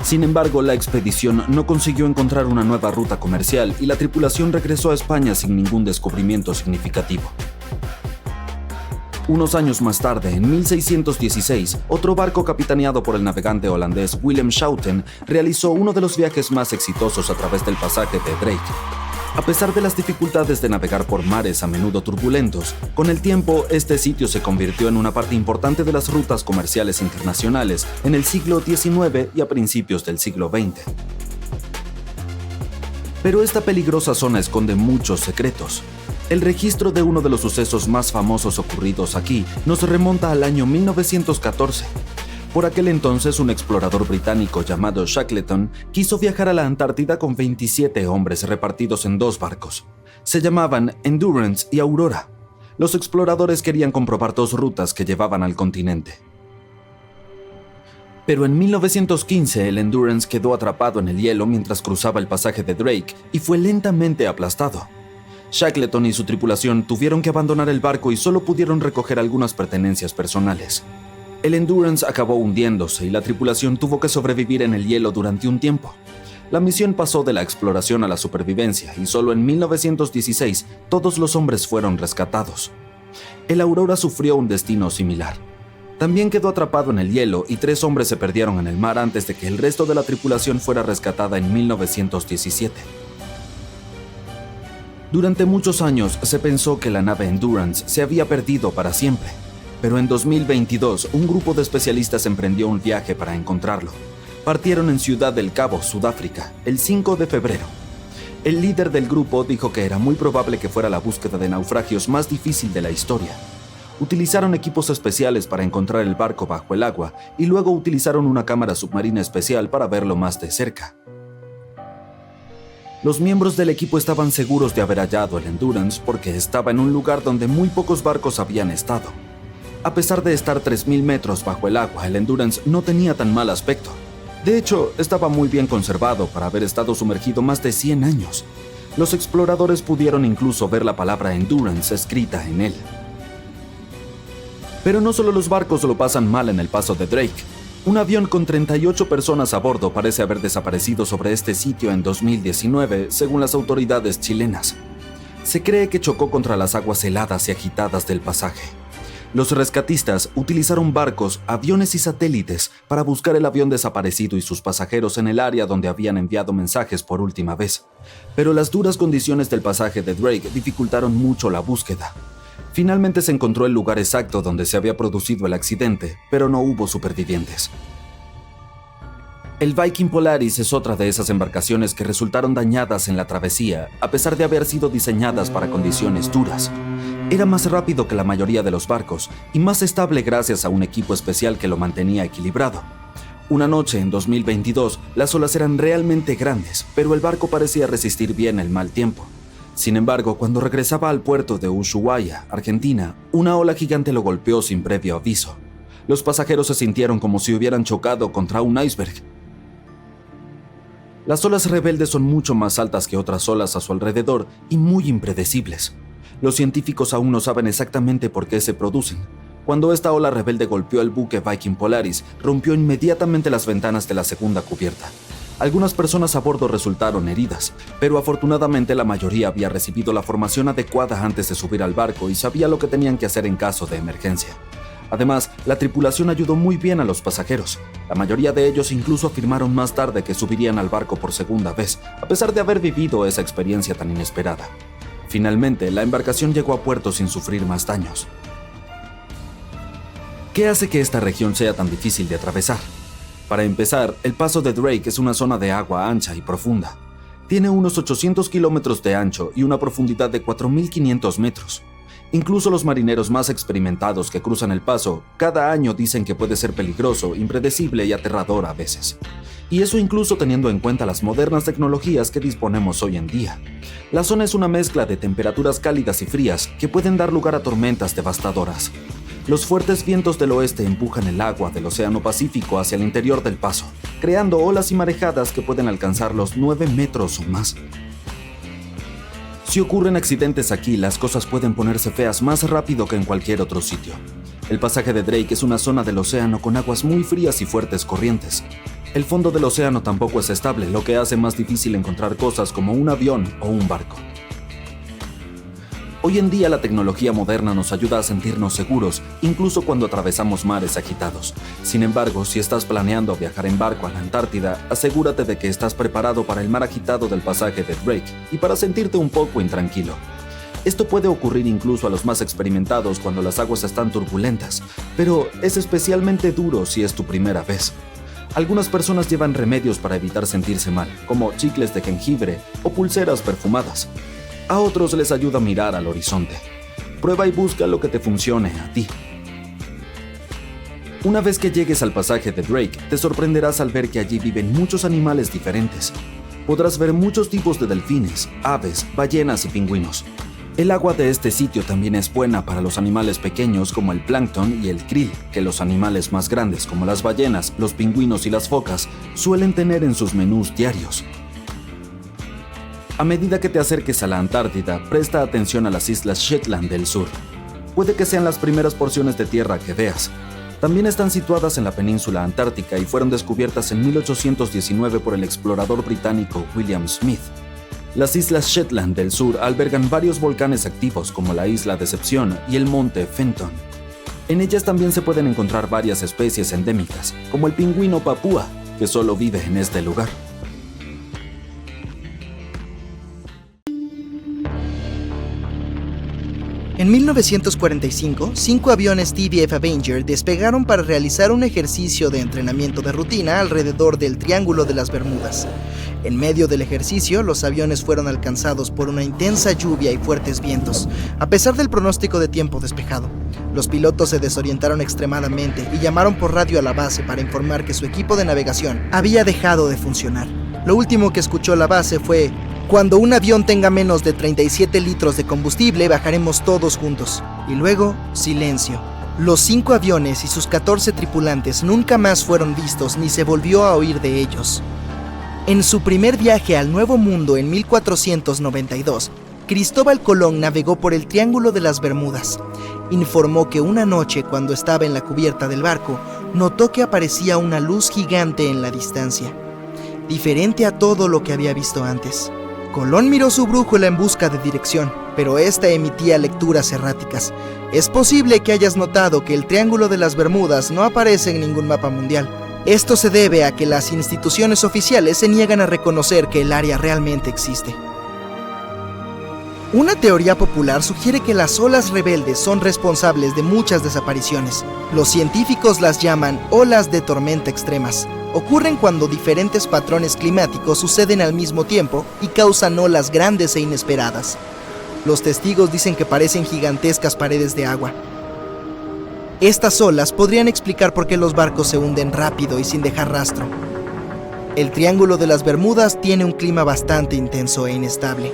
Sin embargo, la expedición no consiguió encontrar una nueva ruta comercial y la tripulación regresó a España sin ningún descubrimiento significativo. Unos años más tarde, en 1616, otro barco capitaneado por el navegante holandés Willem Schouten realizó uno de los viajes más exitosos a través del pasaje de Drake. A pesar de las dificultades de navegar por mares a menudo turbulentos, con el tiempo este sitio se convirtió en una parte importante de las rutas comerciales internacionales en el siglo XIX y a principios del siglo XX. Pero esta peligrosa zona esconde muchos secretos. El registro de uno de los sucesos más famosos ocurridos aquí nos remonta al año 1914. Por aquel entonces, un explorador británico llamado Shackleton quiso viajar a la Antártida con 27 hombres repartidos en 2 barcos. Se llamaban Endurance y Aurora. Los exploradores querían comprobar 2 rutas que llevaban al continente. Pero en 1915 el Endurance quedó atrapado en el hielo mientras cruzaba el pasaje de Drake y fue lentamente aplastado. Shackleton y su tripulación tuvieron que abandonar el barco y solo pudieron recoger algunas pertenencias personales. El Endurance acabó hundiéndose y la tripulación tuvo que sobrevivir en el hielo durante un tiempo. La misión pasó de la exploración a la supervivencia y solo en 1916 todos los hombres fueron rescatados. El Aurora sufrió un destino similar. También quedó atrapado en el hielo y 3 hombres se perdieron en el mar antes de que el resto de la tripulación fuera rescatada en 1917. Durante muchos años se pensó que la nave Endurance se había perdido para siempre. Pero en 2022, un grupo de especialistas emprendió un viaje para encontrarlo. Partieron en Ciudad del Cabo, Sudáfrica, el 5 de febrero. El líder del grupo dijo que era muy probable que fuera la búsqueda de naufragios más difícil de la historia. Utilizaron equipos especiales para encontrar el barco bajo el agua y luego utilizaron una cámara submarina especial para verlo más de cerca. Los miembros del equipo estaban seguros de haber hallado el Endurance porque estaba en un lugar donde muy pocos barcos habían estado. A pesar de estar 3.000 metros bajo el agua, el Endurance no tenía tan mal aspecto. De hecho, estaba muy bien conservado para haber estado sumergido más de 100 años. Los exploradores pudieron incluso ver la palabra Endurance escrita en él. Pero no solo los barcos lo pasan mal en el paso de Drake. Un avión con 38 personas a bordo parece haber desaparecido sobre este sitio en 2019, según las autoridades chilenas. Se cree que chocó contra las aguas heladas y agitadas del pasaje. Los rescatistas utilizaron barcos, aviones y satélites para buscar el avión desaparecido y sus pasajeros en el área donde habían enviado mensajes por última vez. Pero las duras condiciones del pasaje de Drake dificultaron mucho la búsqueda. Finalmente se encontró el lugar exacto donde se había producido el accidente, pero no hubo supervivientes. El Viking Polaris es otra de esas embarcaciones que resultaron dañadas en la travesía, a pesar de haber sido diseñadas para condiciones duras. Era más rápido que la mayoría de los barcos y más estable gracias a un equipo especial que lo mantenía equilibrado. Una noche en 2022, las olas eran realmente grandes, pero el barco parecía resistir bien el mal tiempo. Sin embargo, cuando regresaba al puerto de Ushuaia, Argentina, una ola gigante lo golpeó sin previo aviso. Los pasajeros se sintieron como si hubieran chocado contra un iceberg. Las olas rebeldes son mucho más altas que otras olas a su alrededor y muy impredecibles. Los científicos aún no saben exactamente por qué se producen. Cuando esta ola rebelde golpeó el buque Viking Polaris, rompió inmediatamente las ventanas de la segunda cubierta. Algunas personas a bordo resultaron heridas, pero afortunadamente la mayoría había recibido la formación adecuada antes de subir al barco y sabía lo que tenían que hacer en caso de emergencia. Además, la tripulación ayudó muy bien a los pasajeros. La mayoría de ellos incluso afirmaron más tarde que subirían al barco por segunda vez, a pesar de haber vivido esa experiencia tan inesperada. Finalmente, la embarcación llegó a puerto sin sufrir más daños. ¿Qué hace que esta región sea tan difícil de atravesar? Para empezar, el paso de Drake es una zona de agua ancha y profunda. Tiene unos 800 kilómetros de ancho y una profundidad de 4.500 metros. Incluso los marineros más experimentados que cruzan el paso cada año dicen que puede ser peligroso, impredecible y aterrador a veces. Y eso incluso teniendo en cuenta las modernas tecnologías que disponemos hoy en día. La zona es una mezcla de temperaturas cálidas y frías que pueden dar lugar a tormentas devastadoras. Los fuertes vientos del oeste empujan el agua del Océano Pacífico hacia el interior del paso, creando olas y marejadas que pueden alcanzar los 9 metros o más. Si ocurren accidentes aquí, las cosas pueden ponerse feas más rápido que en cualquier otro sitio. El pasaje de Drake es una zona del océano con aguas muy frías y fuertes corrientes. El fondo del océano tampoco es estable, lo que hace más difícil encontrar cosas como un avión o un barco. Hoy en día la tecnología moderna nos ayuda a sentirnos seguros, incluso cuando atravesamos mares agitados. Sin embargo, si estás planeando viajar en barco a la Antártida, asegúrate de que estás preparado para el mar agitado del pasaje de Drake y para sentirte un poco intranquilo. Esto puede ocurrir incluso a los más experimentados cuando las aguas están turbulentas, pero es especialmente duro si es tu primera vez. Algunas personas llevan remedios para evitar sentirse mal, como chicles de jengibre o pulseras perfumadas. A otros les ayuda a mirar al horizonte. Prueba y busca lo que te funcione a ti. Una vez que llegues al pasaje de Drake, te sorprenderás al ver que allí viven muchos animales diferentes. Podrás ver muchos tipos de delfines, aves, ballenas y pingüinos. El agua de este sitio también es buena para los animales pequeños como el plancton y el krill, que los animales más grandes como las ballenas, los pingüinos y las focas suelen tener en sus menús diarios. A medida que te acerques a la Antártida, presta atención a las islas Shetland del sur. Puede que sean las primeras porciones de tierra que veas. También están situadas en la península antártica y fueron descubiertas en 1819 por el explorador británico William Smith. Las islas Shetland del sur albergan varios volcanes activos como la isla Decepción y el monte Fenton. En ellas también se pueden encontrar varias especies endémicas, como el pingüino papúa, que solo vive en este lugar. En 1945, 5 aviones TBF Avenger despegaron para realizar un ejercicio de entrenamiento de rutina alrededor del Triángulo de las Bermudas. En medio del ejercicio, los aviones fueron alcanzados por una intensa lluvia y fuertes vientos, a pesar del pronóstico de tiempo despejado. Los pilotos se desorientaron extremadamente y llamaron por radio a la base para informar que su equipo de navegación había dejado de funcionar. Lo último que escuchó la base fue: "Cuando un avión tenga menos de 37 litros de combustible, bajaremos todos juntos". Y luego, silencio. Los 5 aviones y sus 14 tripulantes nunca más fueron vistos ni se volvió a oír de ellos. En su primer viaje al Nuevo Mundo en 1492, Cristóbal Colón navegó por el Triángulo de las Bermudas. Informó que una noche, cuando estaba en la cubierta del barco, notó que aparecía una luz gigante en la distancia, diferente a todo lo que había visto antes. Colón miró su brújula en busca de dirección, pero esta emitía lecturas erráticas. Es posible que hayas notado que el Triángulo de las Bermudas no aparece en ningún mapa mundial. Esto se debe a que las instituciones oficiales se niegan a reconocer que el área realmente existe. Una teoría popular sugiere que las olas rebeldes son responsables de muchas desapariciones. Los científicos las llaman olas de tormenta extremas. Ocurren cuando diferentes patrones climáticos suceden al mismo tiempo y causan olas grandes e inesperadas. Los testigos dicen que parecen gigantescas paredes de agua. Estas olas podrían explicar por qué los barcos se hunden rápido y sin dejar rastro. El Triángulo de las Bermudas tiene un clima bastante intenso e inestable.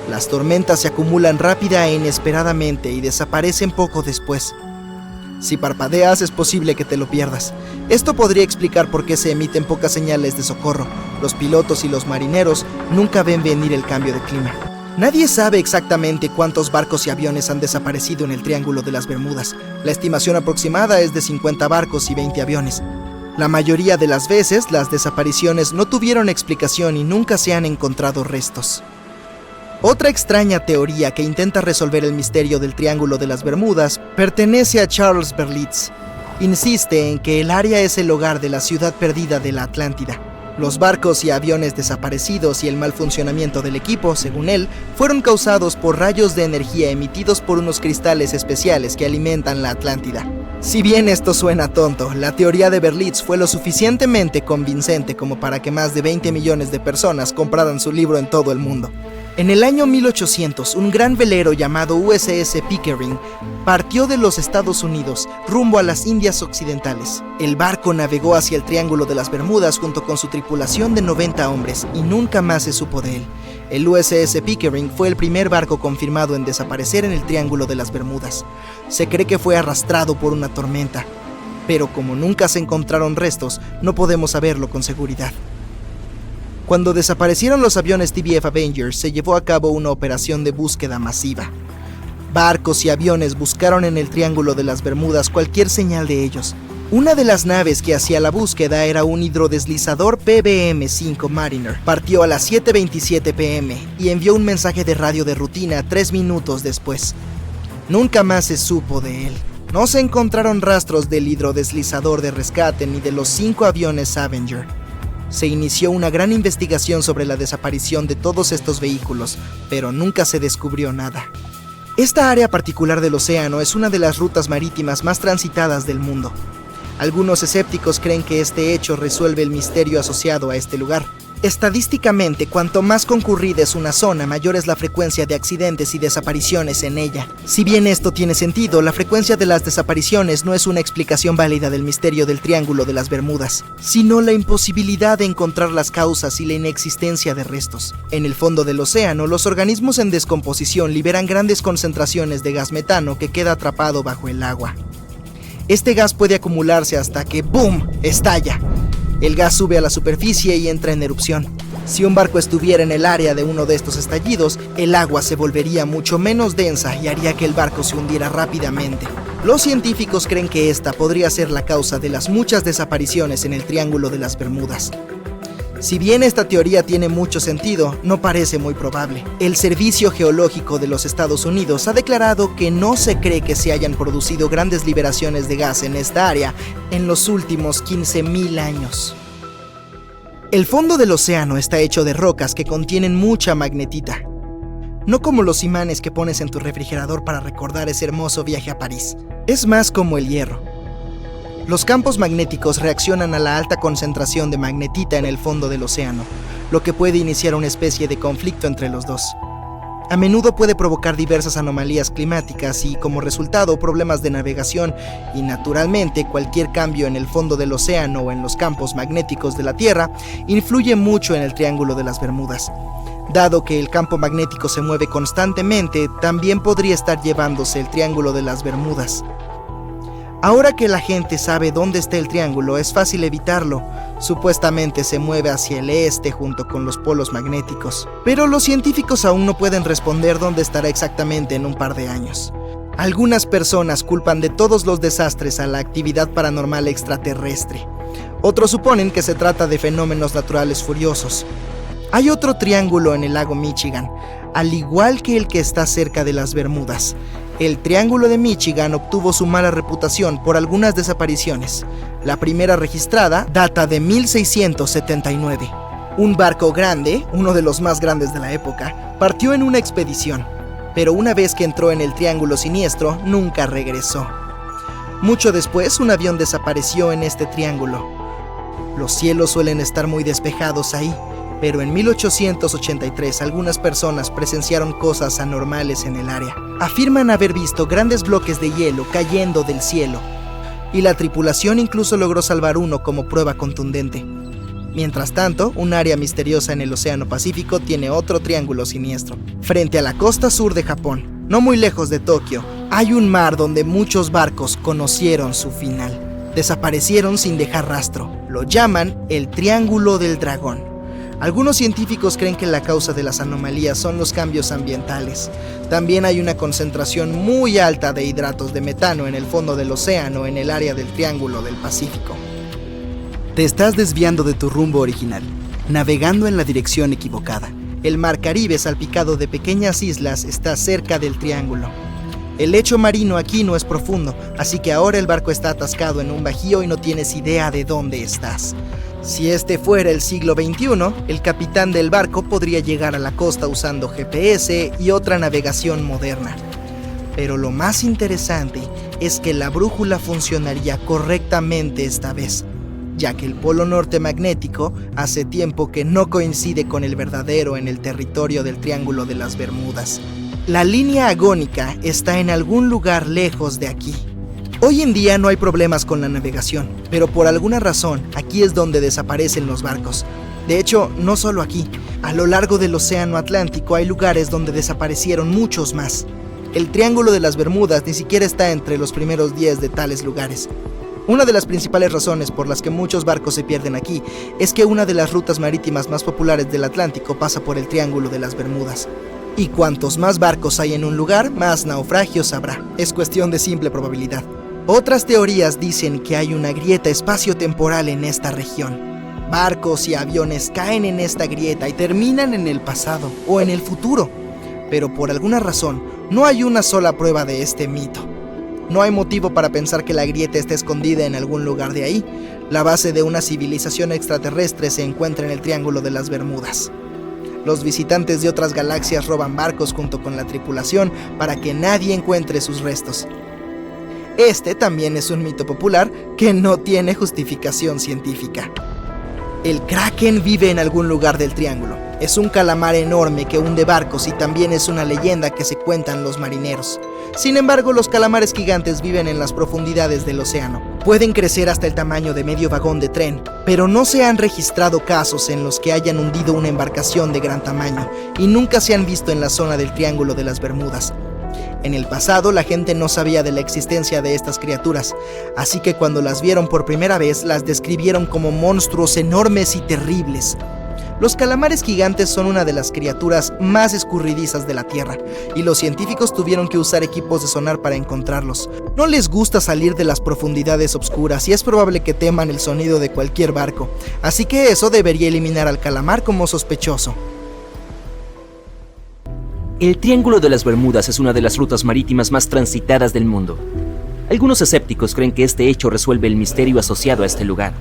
Las tormentas se acumulan rápida e inesperadamente y desaparecen poco después. Si parpadeas, es posible que te lo pierdas. Esto podría explicar por qué se emiten pocas señales de socorro. Los pilotos y los marineros nunca ven venir el cambio de clima. Nadie sabe exactamente cuántos barcos y aviones han desaparecido en el Triángulo de las Bermudas. La estimación aproximada es de 50 barcos y 20 aviones. La mayoría de las veces, las desapariciones no tuvieron explicación y nunca se han encontrado restos. Otra extraña teoría que intenta resolver el misterio del Triángulo de las Bermudas pertenece a Charles Berlitz. Insiste en que el área es el hogar de la ciudad perdida de la Atlántida. Los barcos y aviones desaparecidos y el mal funcionamiento del equipo, según él, fueron causados por rayos de energía emitidos por unos cristales especiales que alimentan la Atlántida. Si bien esto suena tonto, la teoría de Berlitz fue lo suficientemente convincente como para que más de 20 millones de personas compraran su libro en todo el mundo. En el año 1800, un gran velero llamado USS Pickering partió de los Estados Unidos rumbo a las Indias Occidentales. El barco navegó hacia el Triángulo de las Bermudas junto con su tripulación de 90 hombres y nunca más se supo de él. El USS Pickering fue el primer barco confirmado en desaparecer en el Triángulo de las Bermudas. Se cree que fue arrastrado por una tormenta, pero como nunca se encontraron restos, no podemos saberlo con seguridad. Cuando desaparecieron los aviones TBF Avenger, se llevó a cabo una operación de búsqueda masiva. Barcos y aviones buscaron en el Triángulo de las Bermudas cualquier señal de ellos. Una de las naves que hacía la búsqueda era un hidrodeslizador PBM-5 Mariner. Partió a las 7:27 p.m. y envió un mensaje de radio de rutina 3 minutos después. Nunca más se supo de él. No se encontraron rastros del hidrodeslizador de rescate ni de los 5 aviones Avenger. Se inició una gran investigación sobre la desaparición de todos estos vehículos, pero nunca se descubrió nada. Esta área particular del océano es una de las rutas marítimas más transitadas del mundo. Algunos escépticos creen que este hecho resuelve el misterio asociado a este lugar. Estadísticamente, cuanto más concurrida es una zona, mayor es la frecuencia de accidentes y desapariciones en ella. Si bien esto tiene sentido, la frecuencia de las desapariciones no es una explicación válida del misterio del Triángulo de las Bermudas, sino la imposibilidad de encontrar las causas y la inexistencia de restos. En el fondo del océano, los organismos en descomposición liberan grandes concentraciones de gas metano que queda atrapado bajo el agua. Este gas puede acumularse hasta que ¡boom!, estalla. El gas sube a la superficie y entra en erupción. Si un barco estuviera en el área de uno de estos estallidos, el agua se volvería mucho menos densa y haría que el barco se hundiera rápidamente. Los científicos creen que esta podría ser la causa de las muchas desapariciones en el Triángulo de las Bermudas. Si bien esta teoría tiene mucho sentido, no parece muy probable. El Servicio Geológico de los Estados Unidos ha declarado que no se cree que se hayan producido grandes liberaciones de gas en esta área en los últimos 15.000 años. El fondo del océano está hecho de rocas que contienen mucha magnetita. no como los imanes que pones en tu refrigerador para recordar ese hermoso viaje a París. Es más como el hierro. Los campos magnéticos reaccionan a la alta concentración de magnetita en el fondo del océano, lo que puede iniciar una especie de conflicto entre los dos. A menudo puede provocar diversas anomalías climáticas y, como resultado, problemas de navegación y, naturalmente, cualquier cambio en el fondo del océano o en los campos magnéticos de la Tierra influye mucho en el Triángulo de las Bermudas. Dado que el campo magnético se mueve constantemente, también podría estar llevándose el Triángulo de las Bermudas. Ahora que la gente sabe dónde está el triángulo, es fácil evitarlo. Supuestamente se mueve hacia el este junto con los polos magnéticos. Pero los científicos aún no pueden responder dónde estará exactamente en un par de años. Algunas personas culpan de todos los desastres a la actividad paranormal extraterrestre. Otros suponen que se trata de fenómenos naturales furiosos. Hay otro triángulo en el lago Michigan, al igual que el que está cerca de las Bermudas. El Triángulo de Michigan obtuvo su mala reputación por algunas desapariciones. La primera registrada data de 1679. Un barco grande, uno de los más grandes de la época, partió en una expedición, pero una vez que entró en el Triángulo Siniestro, nunca regresó. Mucho después, un avión desapareció en este triángulo. Los cielos suelen estar muy despejados ahí, pero en 1883 algunas personas presenciaron cosas anormales en el área. Afirman haber visto grandes bloques de hielo cayendo del cielo, y la tripulación incluso logró salvar uno como prueba contundente. Mientras tanto, un área misteriosa en el Océano Pacífico tiene otro triángulo siniestro. Frente a la costa sur de Japón, no muy lejos de Tokio, hay un mar donde muchos barcos conocieron su final. Desaparecieron sin dejar rastro. Lo llaman el Triángulo del Dragón. Algunos científicos creen que la causa de las anomalías son los cambios ambientales. También hay una concentración muy alta de hidratos de metano en el fondo del océano en el área del Triángulo del Pacífico. Te estás desviando de tu rumbo original, navegando en la dirección equivocada. El mar Caribe, salpicado de pequeñas islas, está cerca del triángulo. El lecho marino aquí no es profundo, así que ahora el barco está atascado en un bajío y no tienes idea de dónde estás. Si este fuera el siglo XXI, el capitán del barco podría llegar a la costa usando GPS y otra navegación moderna. Pero lo más interesante es que la brújula funcionaría correctamente esta vez, ya que el polo norte magnético hace tiempo que no coincide con el verdadero en el territorio del Triángulo de las Bermudas. La línea agónica está en algún lugar lejos de aquí. Hoy en día no hay problemas con la navegación, pero por alguna razón aquí es donde desaparecen los barcos. De hecho, no solo aquí. A lo largo del Océano Atlántico hay lugares donde desaparecieron muchos más. El Triángulo de las Bermudas ni siquiera está entre los primeros 10 de tales lugares. Una de las principales razones por las que muchos barcos se pierden aquí es que una de las rutas marítimas más populares del Atlántico pasa por el Triángulo de las Bermudas. Y cuantos más barcos hay en un lugar, más naufragios habrá. Es cuestión de simple probabilidad. Otras teorías dicen que hay una grieta espaciotemporal en esta región. Barcos y aviones caen en esta grieta y terminan en el pasado o en el futuro. Pero por alguna razón, no hay una sola prueba de este mito. No hay motivo para pensar que la grieta esté escondida en algún lugar de ahí. La base de una civilización extraterrestre se encuentra en el Triángulo de las Bermudas. Los visitantes de otras galaxias roban barcos junto con la tripulación para que nadie encuentre sus restos. Este también es un mito popular que no tiene justificación científica. El Kraken vive en algún lugar del triángulo. Es un calamar enorme que hunde barcos y también es una leyenda que se cuentan los marineros. Sin embargo, los calamares gigantes viven en las profundidades del océano. Pueden crecer hasta el tamaño de medio vagón de tren, pero no se han registrado casos en los que hayan hundido una embarcación de gran tamaño y nunca se han visto en la zona del Triángulo de las Bermudas. En el pasado, la gente no sabía de la existencia de estas criaturas, así que cuando las vieron por primera vez, las describieron como monstruos enormes y terribles. Los calamares gigantes son una de las criaturas más escurridizas de la Tierra, y los científicos tuvieron que usar equipos de sonar para encontrarlos. No les gusta salir de las profundidades oscuras y es probable que teman el sonido de cualquier barco, así que eso debería eliminar al calamar como sospechoso. El Triángulo de las Bermudas es una de las rutas marítimas más transitadas del mundo. Algunos escépticos creen que este hecho resuelve el misterio asociado a este lugar.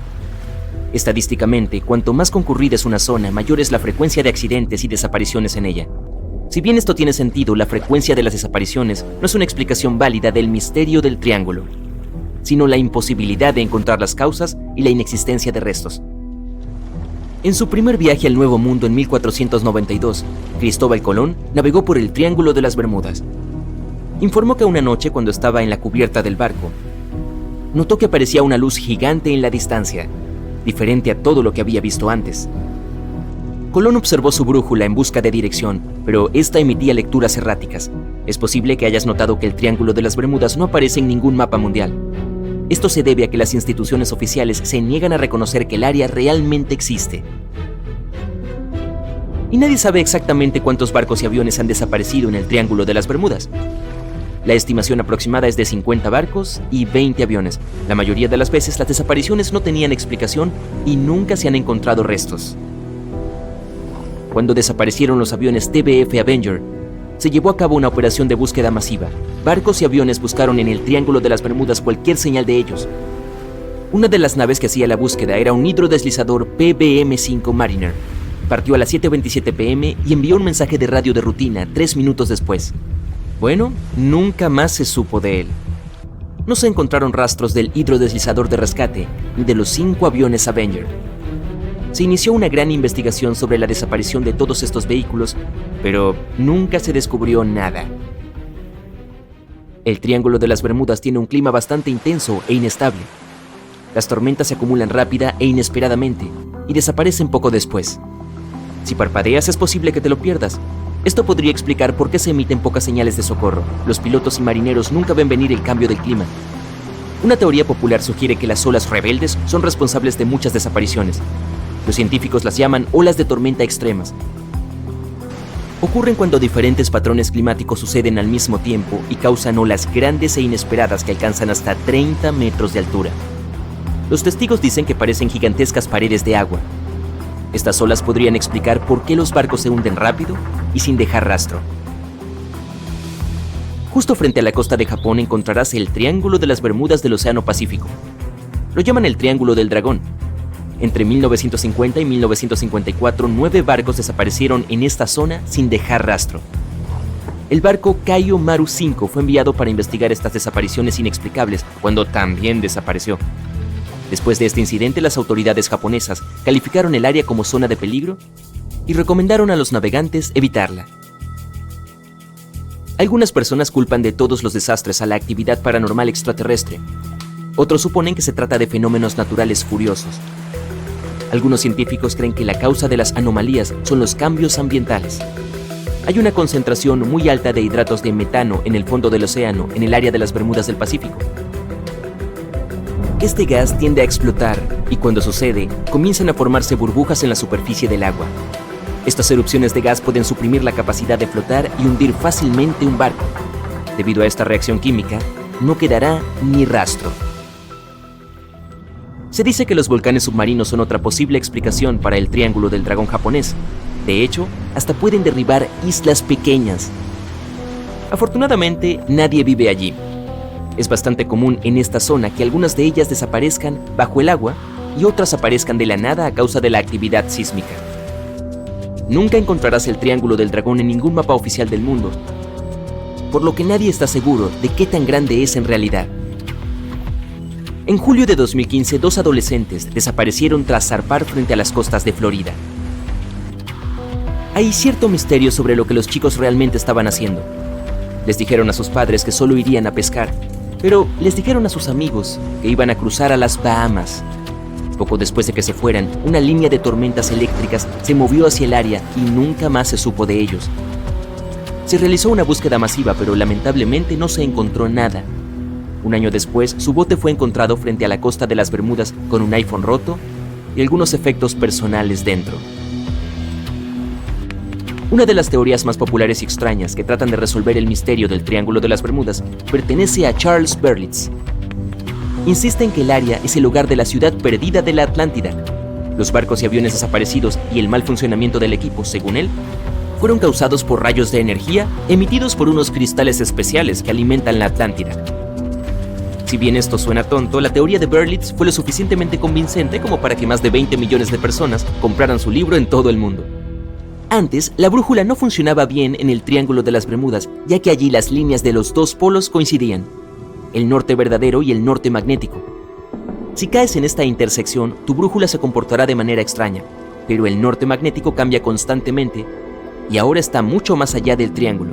Estadísticamente, cuanto más concurrida es una zona, mayor es la frecuencia de accidentes y desapariciones en ella. Si bien esto tiene sentido, la frecuencia de las desapariciones no es una explicación válida del misterio del triángulo, sino la imposibilidad de encontrar las causas y la inexistencia de restos. En su primer viaje al Nuevo Mundo en 1492, Cristóbal Colón navegó por el Triángulo de las Bermudas. Informó que una noche, cuando estaba en la cubierta del barco, notó que aparecía una luz gigante en la distancia, diferente a todo lo que había visto antes. Colón observó su brújula en busca de dirección, pero esta emitía lecturas erráticas. Es posible que hayas notado que el Triángulo de las Bermudas no aparece en ningún mapa mundial. Esto se debe a que las instituciones oficiales se niegan a reconocer que el área realmente existe. Y nadie sabe exactamente cuántos barcos y aviones han desaparecido en el Triángulo de las Bermudas. La estimación aproximada es de 50 barcos y 20 aviones. La mayoría de las veces las desapariciones no tenían explicación y nunca se han encontrado restos. Cuando desaparecieron los aviones TBF Avenger, se llevó a cabo una operación de búsqueda masiva. Barcos y aviones buscaron en el Triángulo de las Bermudas cualquier señal de ellos. Una de las naves que hacía la búsqueda era un hidrodeslizador PBM-5 Mariner. Partió a las 7:27 p.m. y envió un mensaje de radio de rutina 3 minutos después. Bueno, nunca más se supo de él. No se encontraron rastros del hidrodeslizador de rescate ni de los 5 aviones Avenger. Se inició una gran investigación sobre la desaparición de todos estos vehículos, pero nunca se descubrió nada. El Triángulo de las Bermudas tiene un clima bastante intenso e inestable. Las tormentas se acumulan rápida e inesperadamente y desaparecen poco después. Si parpadeas es posible que te lo pierdas. Esto podría explicar por qué se emiten pocas señales de socorro. Los pilotos y marineros nunca ven venir el cambio del clima. Una teoría popular sugiere que las olas rebeldes son responsables de muchas desapariciones. Los científicos las llaman olas de tormenta extremas. Ocurren cuando diferentes patrones climáticos suceden al mismo tiempo y causan olas grandes e inesperadas que alcanzan hasta 30 metros de altura. Los testigos dicen que parecen gigantescas paredes de agua. Estas olas podrían explicar por qué los barcos se hunden rápido y sin dejar rastro. Justo frente a la costa de Japón encontrarás el Triángulo de las Bermudas del Océano Pacífico. Lo llaman el Triángulo del Dragón. Entre 1950 y 1954, 9 barcos desaparecieron en esta zona sin dejar rastro. El barco Kaiyo Maru 5 fue enviado para investigar estas desapariciones inexplicables, cuando también desapareció. Después de este incidente, las autoridades japonesas calificaron el área como zona de peligro y recomendaron a los navegantes evitarla. Algunas personas culpan de todos los desastres a la actividad paranormal extraterrestre. Otros suponen que se trata de fenómenos naturales furiosos. Algunos científicos creen que la causa de las anomalías son los cambios ambientales. Hay una concentración muy alta de hidratos de metano en el fondo del océano, en el área de las Bermudas del Pacífico. Este gas tiende a explotar y cuando sucede, comienzan a formarse burbujas en la superficie del agua. Estas erupciones de gas pueden suprimir la capacidad de flotar y hundir fácilmente un barco. Debido a esta reacción química, no quedará ni rastro. Se dice que los volcanes submarinos son otra posible explicación para el Triángulo del Dragón japonés. De hecho, hasta pueden derribar islas pequeñas. Afortunadamente, nadie vive allí. Es bastante común en esta zona que algunas de ellas desaparezcan bajo el agua y otras aparezcan de la nada a causa de la actividad sísmica. Nunca encontrarás el Triángulo del Dragón en ningún mapa oficial del mundo, por lo que nadie está seguro de qué tan grande es en realidad. En julio de 2015, 2 adolescentes desaparecieron tras zarpar frente a las costas de Florida. Hay cierto misterio sobre lo que los chicos realmente estaban haciendo. Les dijeron a sus padres que solo irían a pescar, pero les dijeron a sus amigos que iban a cruzar a las Bahamas. Poco después de que se fueran, una línea de tormentas eléctricas se movió hacia el área y nunca más se supo de ellos. Se realizó una búsqueda masiva, pero lamentablemente no se encontró nada. Un año después, su bote fue encontrado frente a la costa de las Bermudas con un iPhone roto y algunos efectos personales dentro. Una de las teorías más populares y extrañas que tratan de resolver el misterio del Triángulo de las Bermudas pertenece a Charles Berlitz. Insiste en que el área es el hogar de la ciudad perdida de la Atlántida. Los barcos y aviones desaparecidos y el mal funcionamiento del equipo, según él, fueron causados por rayos de energía emitidos por unos cristales especiales que alimentan la Atlántida. Si bien esto suena tonto, la teoría de Berlitz fue lo suficientemente convincente como para que más de 20 millones de personas compraran su libro en todo el mundo. Antes, la brújula no funcionaba bien en el Triángulo de las Bermudas, ya que allí las líneas de los dos polos coincidían, el norte verdadero y el norte magnético. Si caes en esta intersección, tu brújula se comportará de manera extraña, pero el norte magnético cambia constantemente y ahora está mucho más allá del triángulo.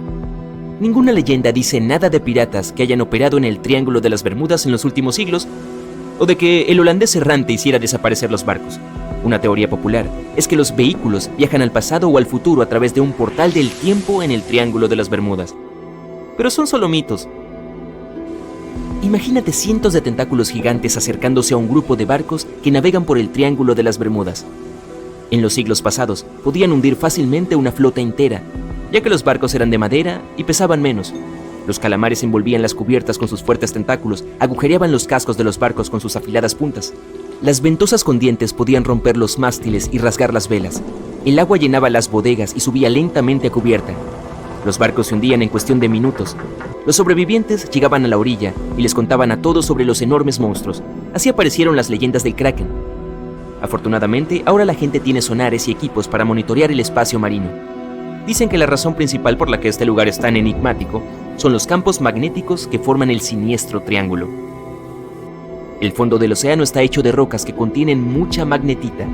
Ninguna leyenda dice nada de piratas que hayan operado en el Triángulo de las Bermudas en los últimos siglos o de que el holandés errante hiciera desaparecer los barcos. Una teoría popular es que los vehículos viajan al pasado o al futuro a través de un portal del tiempo en el Triángulo de las Bermudas. Pero son solo mitos. Imagínate cientos de tentáculos gigantes acercándose a un grupo de barcos que navegan por el Triángulo de las Bermudas. En los siglos pasados, podían hundir fácilmente una flota entera, ya que los barcos eran de madera y pesaban menos. Los calamares envolvían las cubiertas con sus fuertes tentáculos, agujereaban los cascos de los barcos con sus afiladas puntas. Las ventosas con dientes podían romper los mástiles y rasgar las velas. El agua llenaba las bodegas y subía lentamente a cubierta. Los barcos se hundían en cuestión de minutos. Los sobrevivientes llegaban a la orilla y les contaban a todos sobre los enormes monstruos. Así aparecieron las leyendas del Kraken. Afortunadamente, ahora la gente tiene sonares y equipos para monitorear el espacio marino. Dicen que la razón principal por la que este lugar es tan enigmático son los campos magnéticos que forman el siniestro triángulo. El fondo del océano está hecho de rocas que contienen mucha magnetita.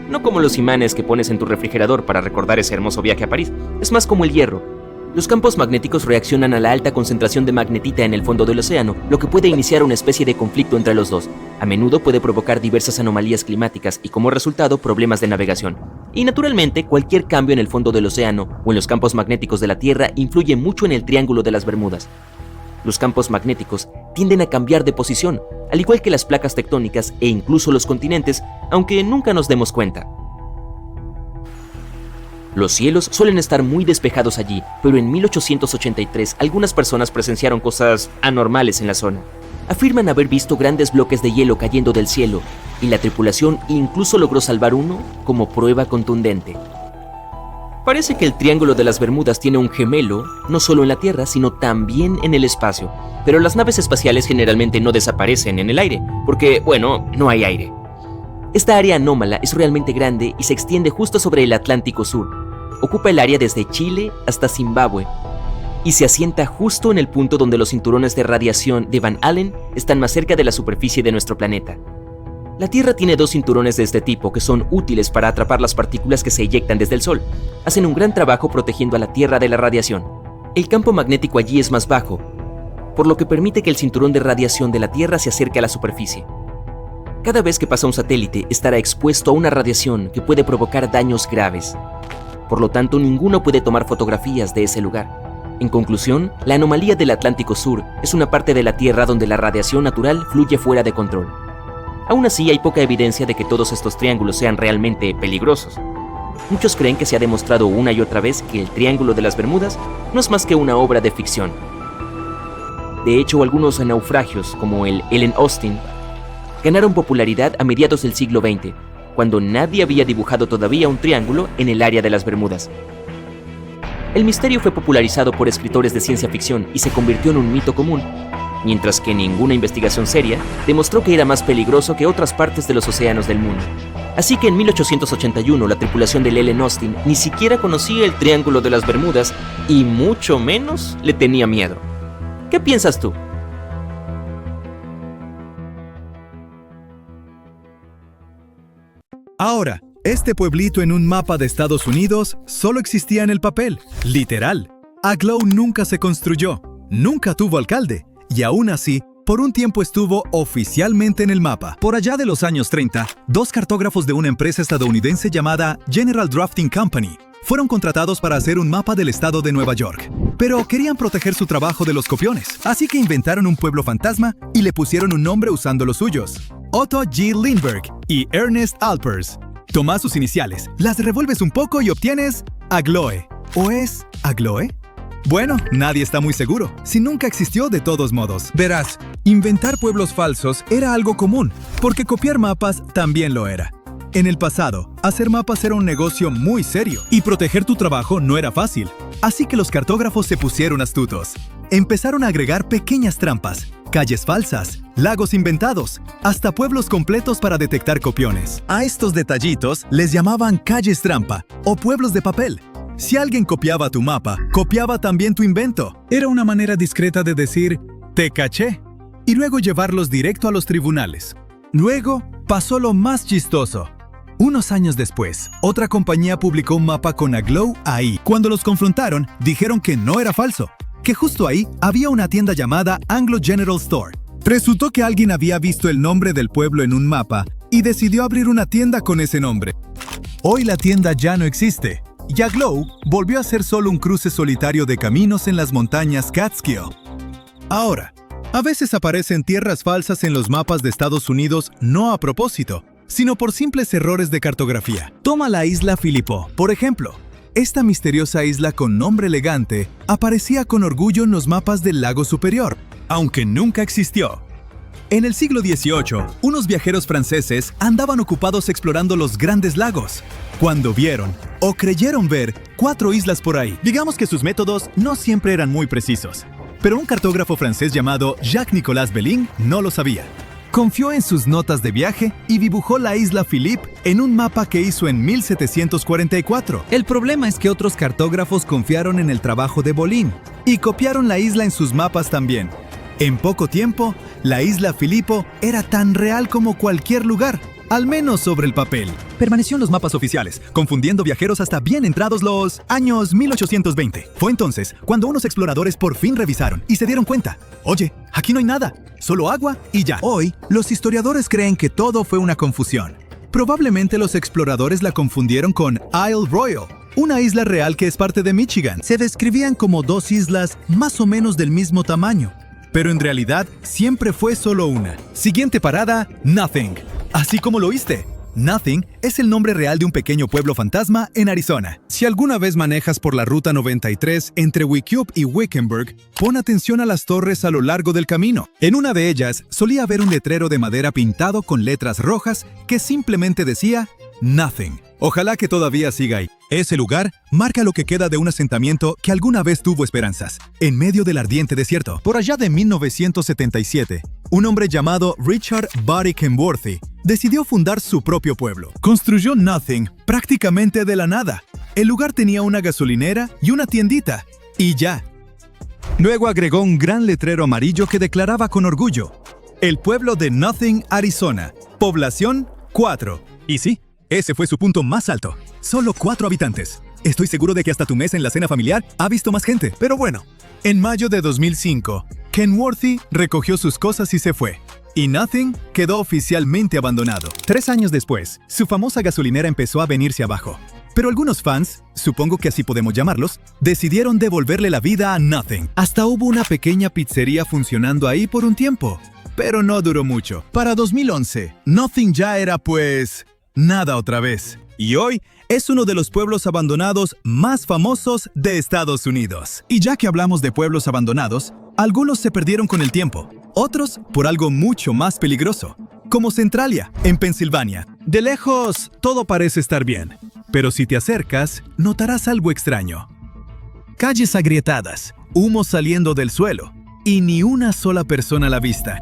No como los imanes que pones en tu refrigerador para recordar ese hermoso viaje a París, es más como el hierro. Los campos magnéticos reaccionan a la alta concentración de magnetita en el fondo del océano, lo que puede iniciar una especie de conflicto entre los dos. A menudo puede provocar diversas anomalías climáticas y como resultado problemas de navegación. Y naturalmente, cualquier cambio en el fondo del océano o en los campos magnéticos de la Tierra influye mucho en el Triángulo de las Bermudas. Los campos magnéticos tienden a cambiar de posición, al igual que las placas tectónicas e incluso los continentes, aunque nunca nos demos cuenta. Los cielos suelen estar muy despejados allí, pero en 1883 algunas personas presenciaron cosas anormales en la zona. Afirman haber visto grandes bloques de hielo cayendo del cielo, y la tripulación incluso logró salvar uno como prueba contundente. Parece que el Triángulo de las Bermudas tiene un gemelo, no solo en la Tierra, sino también en el espacio. Pero las naves espaciales generalmente no desaparecen en el aire, porque, bueno, no hay aire. Esta área anómala es realmente grande y se extiende justo sobre el Atlántico Sur. Ocupa el área desde Chile hasta Zimbabue y se asienta justo en el punto donde los cinturones de radiación de Van Allen están más cerca de la superficie de nuestro planeta. La Tierra tiene dos cinturones de este tipo que son útiles para atrapar las partículas que se eyectan desde el Sol. Hacen un gran trabajo protegiendo a la Tierra de la radiación. El campo magnético allí es más bajo, por lo que permite que el cinturón de radiación de la Tierra se acerque a la superficie. Cada vez que pasa un satélite estará expuesto a una radiación que puede provocar daños graves. Por lo tanto, ninguno puede tomar fotografías de ese lugar. En conclusión, la anomalía del Atlántico Sur es una parte de la Tierra donde la radiación natural fluye fuera de control. Aún así, hay poca evidencia de que todos estos triángulos sean realmente peligrosos. Muchos creen que se ha demostrado una y otra vez que el Triángulo de las Bermudas no es más que una obra de ficción. De hecho, algunos naufragios, como el Ellen Austin, ganaron popularidad a mediados del siglo XX, cuando nadie había dibujado todavía un triángulo en el área de las Bermudas. El misterio fue popularizado por escritores de ciencia ficción y se convirtió en un mito común, mientras que ninguna investigación seria demostró que era más peligroso que otras partes de los océanos del mundo. Así que en 1881 la tripulación del Ellen Austin ni siquiera conocía el Triángulo de las Bermudas y mucho menos le tenía miedo. ¿Qué piensas tú? Ahora, este pueblito en un mapa de Estados Unidos solo existía en el papel, literal. Agloe nunca se construyó, nunca tuvo alcalde, y aún así, por un tiempo estuvo oficialmente en el mapa. Por allá de los años 30, dos cartógrafos de una empresa estadounidense llamada General Drafting Company fueron contratados para hacer un mapa del estado de Nueva York. Pero querían proteger su trabajo de los copiones, así que inventaron un pueblo fantasma y le pusieron un nombre usando los suyos: Otto G. Lindbergh y Ernest Alpers. Toma sus iniciales, las revuelves un poco y obtienes Agloe. ¿O es Agloe? Bueno, nadie está muy seguro, si nunca existió de todos modos. Verás, inventar pueblos falsos era algo común, porque copiar mapas también lo era. En el pasado, hacer mapas era un negocio muy serio, y proteger tu trabajo no era fácil. Así que los cartógrafos se pusieron astutos. Empezaron a agregar pequeñas trampas, calles falsas, lagos inventados, hasta pueblos completos para detectar copiones. A estos detallitos les llamaban calles trampa o pueblos de papel. Si alguien copiaba tu mapa, copiaba también tu invento. Era una manera discreta de decir, te caché, y luego llevarlos directo a los tribunales. Luego pasó lo más chistoso. Unos años después, otra compañía publicó un mapa con Aglow ahí. Cuando los confrontaron, dijeron que no era falso, que justo ahí había una tienda llamada Anglo General Store. Resultó que alguien había visto el nombre del pueblo en un mapa y decidió abrir una tienda con ese nombre. Hoy la tienda ya no existe, y Aglow volvió a ser solo un cruce solitario de caminos en las montañas Catskill. Ahora, a veces aparecen tierras falsas en los mapas de Estados Unidos no a propósito, sino por simples errores de cartografía. Toma la isla Filipo, por ejemplo. Esta misteriosa isla con nombre elegante aparecía con orgullo en los mapas del lago superior, aunque nunca existió. En el siglo XVIII, unos viajeros franceses andaban ocupados explorando los grandes lagos, cuando vieron, o creyeron ver, 4 islas por ahí. Digamos que sus métodos no siempre eran muy precisos, pero un cartógrafo francés llamado Jacques-Nicolas Belin no lo sabía. Confió en sus notas de viaje y dibujó la isla Philippe en un mapa que hizo en 1744. El problema es que otros cartógrafos confiaron en el trabajo de Belin y copiaron la isla en sus mapas también. En poco tiempo, la isla Filipo era tan real como cualquier lugar, al menos sobre el papel. Permaneció en los mapas oficiales, confundiendo viajeros hasta bien entrados los años 1820. Fue entonces cuando unos exploradores por fin revisaron y se dieron cuenta. Oye, aquí no hay nada, solo agua y ya. Hoy, los historiadores creen que todo fue una confusión. Probablemente los exploradores la confundieron con Isle Royal, una isla real que es parte de Michigan. Se describían como 2 islas más o menos del mismo tamaño, pero en realidad siempre fue solo una. Siguiente parada, Nothing. Así como lo oíste, Nothing es el nombre real de un pequeño pueblo fantasma en Arizona. Si alguna vez manejas por la Ruta 93 entre Wickiup y Wickenburg, pon atención a las torres a lo largo del camino. En una de ellas solía haber un letrero de madera pintado con letras rojas que simplemente decía Nothing. Ojalá que todavía siga ahí. Ese lugar marca lo que queda de un asentamiento que alguna vez tuvo esperanzas, en medio del ardiente desierto. Por allá de 1977, un hombre llamado Richard Buddy Kenworthy decidió fundar su propio pueblo. Construyó Nothing prácticamente de la nada. El lugar tenía una gasolinera y una tiendita, y ya. Luego agregó un gran letrero amarillo que declaraba con orgullo: el pueblo de Nothing, Arizona, población 4. Y sí, ese fue su punto más alto. Solo 4 habitantes. Estoy seguro de que hasta tu mesa en la cena familiar ha visto más gente. Pero bueno, en mayo de 2005, Kenworthy recogió sus cosas y se fue. Y Nothing quedó oficialmente abandonado. 3 años después, su famosa gasolinera empezó a venirse abajo. Pero algunos fans, supongo que así podemos llamarlos, decidieron devolverle la vida a Nothing. Hasta hubo una pequeña pizzería funcionando ahí por un tiempo. Pero no duró mucho. Para 2011, Nothing ya era pues nada otra vez. Y hoy es uno de los pueblos abandonados más famosos de Estados Unidos. Y ya que hablamos de pueblos abandonados, algunos se perdieron con el tiempo, otros por algo mucho más peligroso, como Centralia, en Pensilvania. De lejos, todo parece estar bien, pero si te acercas, notarás algo extraño. Calles agrietadas, humo saliendo del suelo, y ni una sola persona a la vista.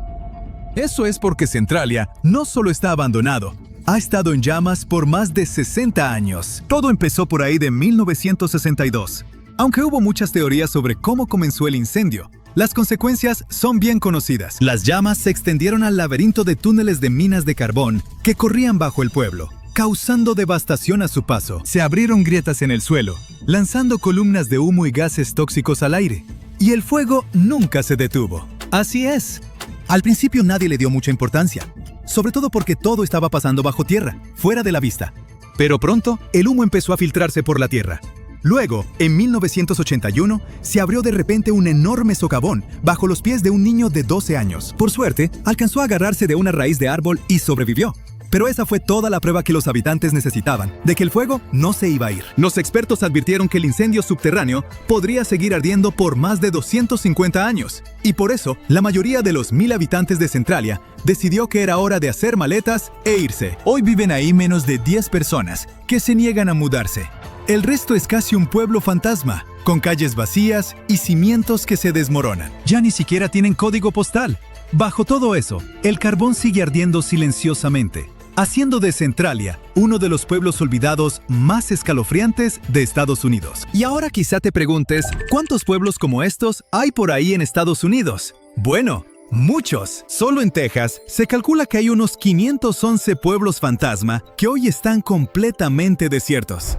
Eso es porque Centralia no solo está abandonado, ha estado en llamas por más de 60 años. Todo empezó por ahí de 1962. Aunque hubo muchas teorías sobre cómo comenzó el incendio, las consecuencias son bien conocidas. Las llamas se extendieron al laberinto de túneles de minas de carbón que corrían bajo el pueblo, causando devastación a su paso. Se abrieron grietas en el suelo, lanzando columnas de humo y gases tóxicos al aire. Y el fuego nunca se detuvo. Así es. Al principio nadie le dio mucha importancia, sobre todo porque todo estaba pasando bajo tierra, fuera de la vista. Pero pronto, el humo empezó a filtrarse por la tierra. Luego, en 1981, se abrió de repente un enorme socavón bajo los pies de un niño de 12 años. Por suerte, alcanzó a agarrarse de una raíz de árbol y sobrevivió. Pero esa fue toda la prueba que los habitantes necesitaban, de que el fuego no se iba a ir. Los expertos advirtieron que el incendio subterráneo podría seguir ardiendo por más de 250 años. Y por eso, la mayoría de los 1000 habitantes de Centralia decidió que era hora de hacer maletas e irse. Hoy viven ahí menos de 10 personas, que se niegan a mudarse. El resto es casi un pueblo fantasma, con calles vacías y cimientos que se desmoronan. Ya ni siquiera tienen código postal. Bajo todo eso, el carbón sigue ardiendo silenciosamente, haciendo de Centralia uno de los pueblos olvidados más escalofriantes de Estados Unidos. Y ahora quizá te preguntes, ¿cuántos pueblos como estos hay por ahí en Estados Unidos? Bueno, muchos. Solo en Texas se calcula que hay unos 511 pueblos fantasma que hoy están completamente desiertos.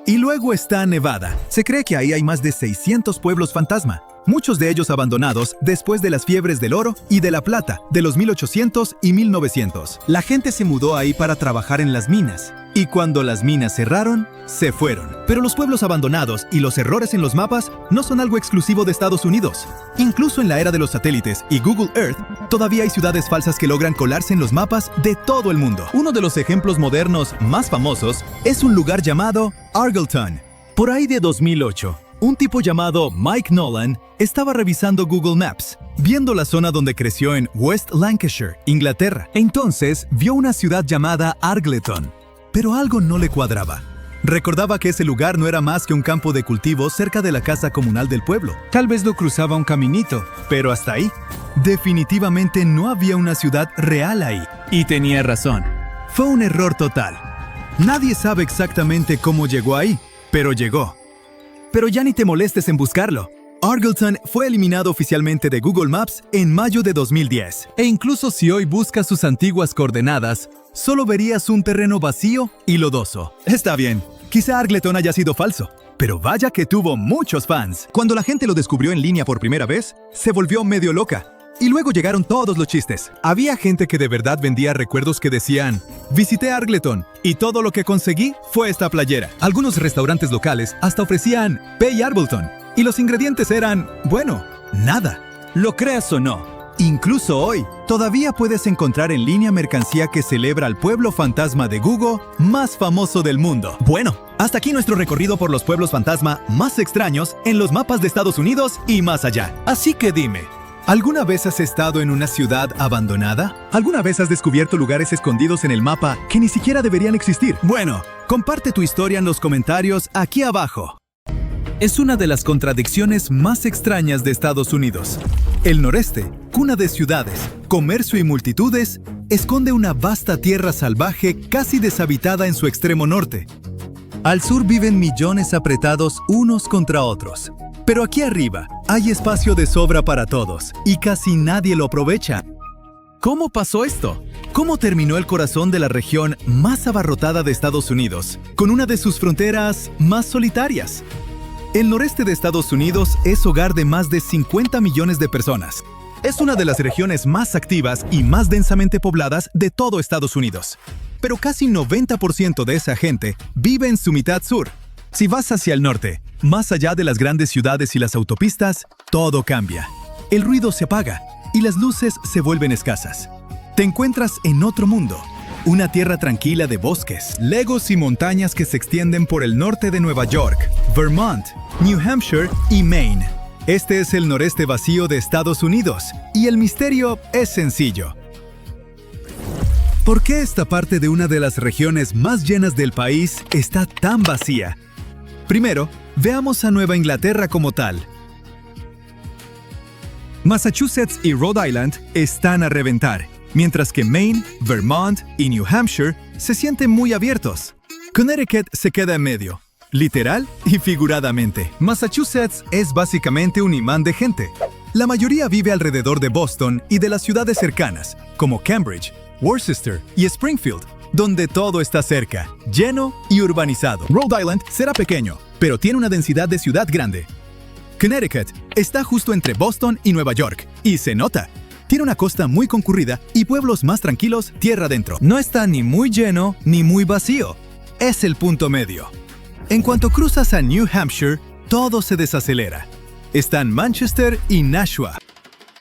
Y luego está Nevada. Se cree que ahí hay más de 600 pueblos fantasma, muchos de ellos abandonados después de las fiebres del oro y de la plata de los 1800 y 1900. La gente se mudó ahí para trabajar en las minas. Y cuando las minas cerraron, se fueron. Pero los pueblos abandonados y los errores en los mapas no son algo exclusivo de Estados Unidos. Incluso en la era de los satélites y Google Earth, todavía hay ciudades falsas que logran colarse en los mapas de todo el mundo. Uno de los ejemplos modernos más famosos es un lugar llamado Argleton. Por ahí de 2008, un tipo llamado Mike Nolan estaba revisando Google Maps, viendo la zona donde creció en West Lancashire, Inglaterra. Entonces vio una ciudad llamada Argleton. Pero algo no le cuadraba. Recordaba que ese lugar no era más que un campo de cultivo cerca de la casa comunal del pueblo. Tal vez lo cruzaba un caminito, pero hasta ahí. Definitivamente no había una ciudad real ahí. Y tenía razón. Fue un error total. Nadie sabe exactamente cómo llegó ahí, pero llegó. Pero ya ni te molestes en buscarlo. Argleton fue eliminado oficialmente de Google Maps en mayo de 2010. E incluso si hoy buscas sus antiguas coordenadas, solo verías un terreno vacío y lodoso. Está bien, quizá Argleton haya sido falso, pero vaya que tuvo muchos fans. Cuando la gente lo descubrió en línea por primera vez, se volvió medio loca. Y luego llegaron todos los chistes. Había gente que de verdad vendía recuerdos que decían: visité Argleton y todo lo que conseguí fue esta playera. Algunos restaurantes locales hasta ofrecían Pay Argleton. Y los ingredientes eran, bueno, nada. Lo creas o no, incluso hoy, todavía puedes encontrar en línea mercancía que celebra al pueblo fantasma de Google más famoso del mundo. Bueno, hasta aquí nuestro recorrido por los pueblos fantasma más extraños en los mapas de Estados Unidos y más allá. Así que dime, ¿alguna vez has estado en una ciudad abandonada? ¿Alguna vez has descubierto lugares escondidos en el mapa que ni siquiera deberían existir? Bueno, comparte tu historia en los comentarios aquí abajo. Es una de las contradicciones más extrañas de Estados Unidos. El noreste, cuna de ciudades, comercio y multitudes, esconde una vasta tierra salvaje casi deshabitada en su extremo norte. Al sur viven millones apretados unos contra otros. Pero aquí arriba hay espacio de sobra para todos y casi nadie lo aprovecha. ¿Cómo pasó esto? ¿Cómo terminó el corazón de la región más abarrotada de Estados Unidos, con una de sus fronteras más solitarias? El noreste de Estados Unidos es hogar de más de 50 millones de personas. Es una de las regiones más activas y más densamente pobladas de todo Estados Unidos. Pero casi 90% de esa gente vive en su mitad sur. Si vas hacia el norte, más allá de las grandes ciudades y las autopistas, todo cambia. El ruido se apaga y las luces se vuelven escasas. Te encuentras en otro mundo. Una tierra tranquila de bosques, lagos y montañas que se extienden por el norte de Nueva York, Vermont, New Hampshire y Maine. Este es el noreste vacío de Estados Unidos, y el misterio es sencillo. ¿Por qué esta parte de una de las regiones más llenas del país está tan vacía? Primero, veamos a Nueva Inglaterra como tal. Massachusetts y Rhode Island están a reventar, mientras que Maine, Vermont y New Hampshire se sienten muy abiertos. Connecticut se queda en medio, literal y figuradamente. Massachusetts es básicamente un imán de gente. La mayoría vive alrededor de Boston y de las ciudades cercanas, como Cambridge, Worcester y Springfield, donde todo está cerca, lleno y urbanizado. Rhode Island será pequeño, pero tiene una densidad de ciudad grande. Connecticut está justo entre Boston y Nueva York, y se nota. Tiene una costa muy concurrida y pueblos más tranquilos tierra adentro. No está ni muy lleno ni muy vacío. Es el punto medio. En cuanto cruzas a New Hampshire, todo se desacelera. Están Manchester y Nashua.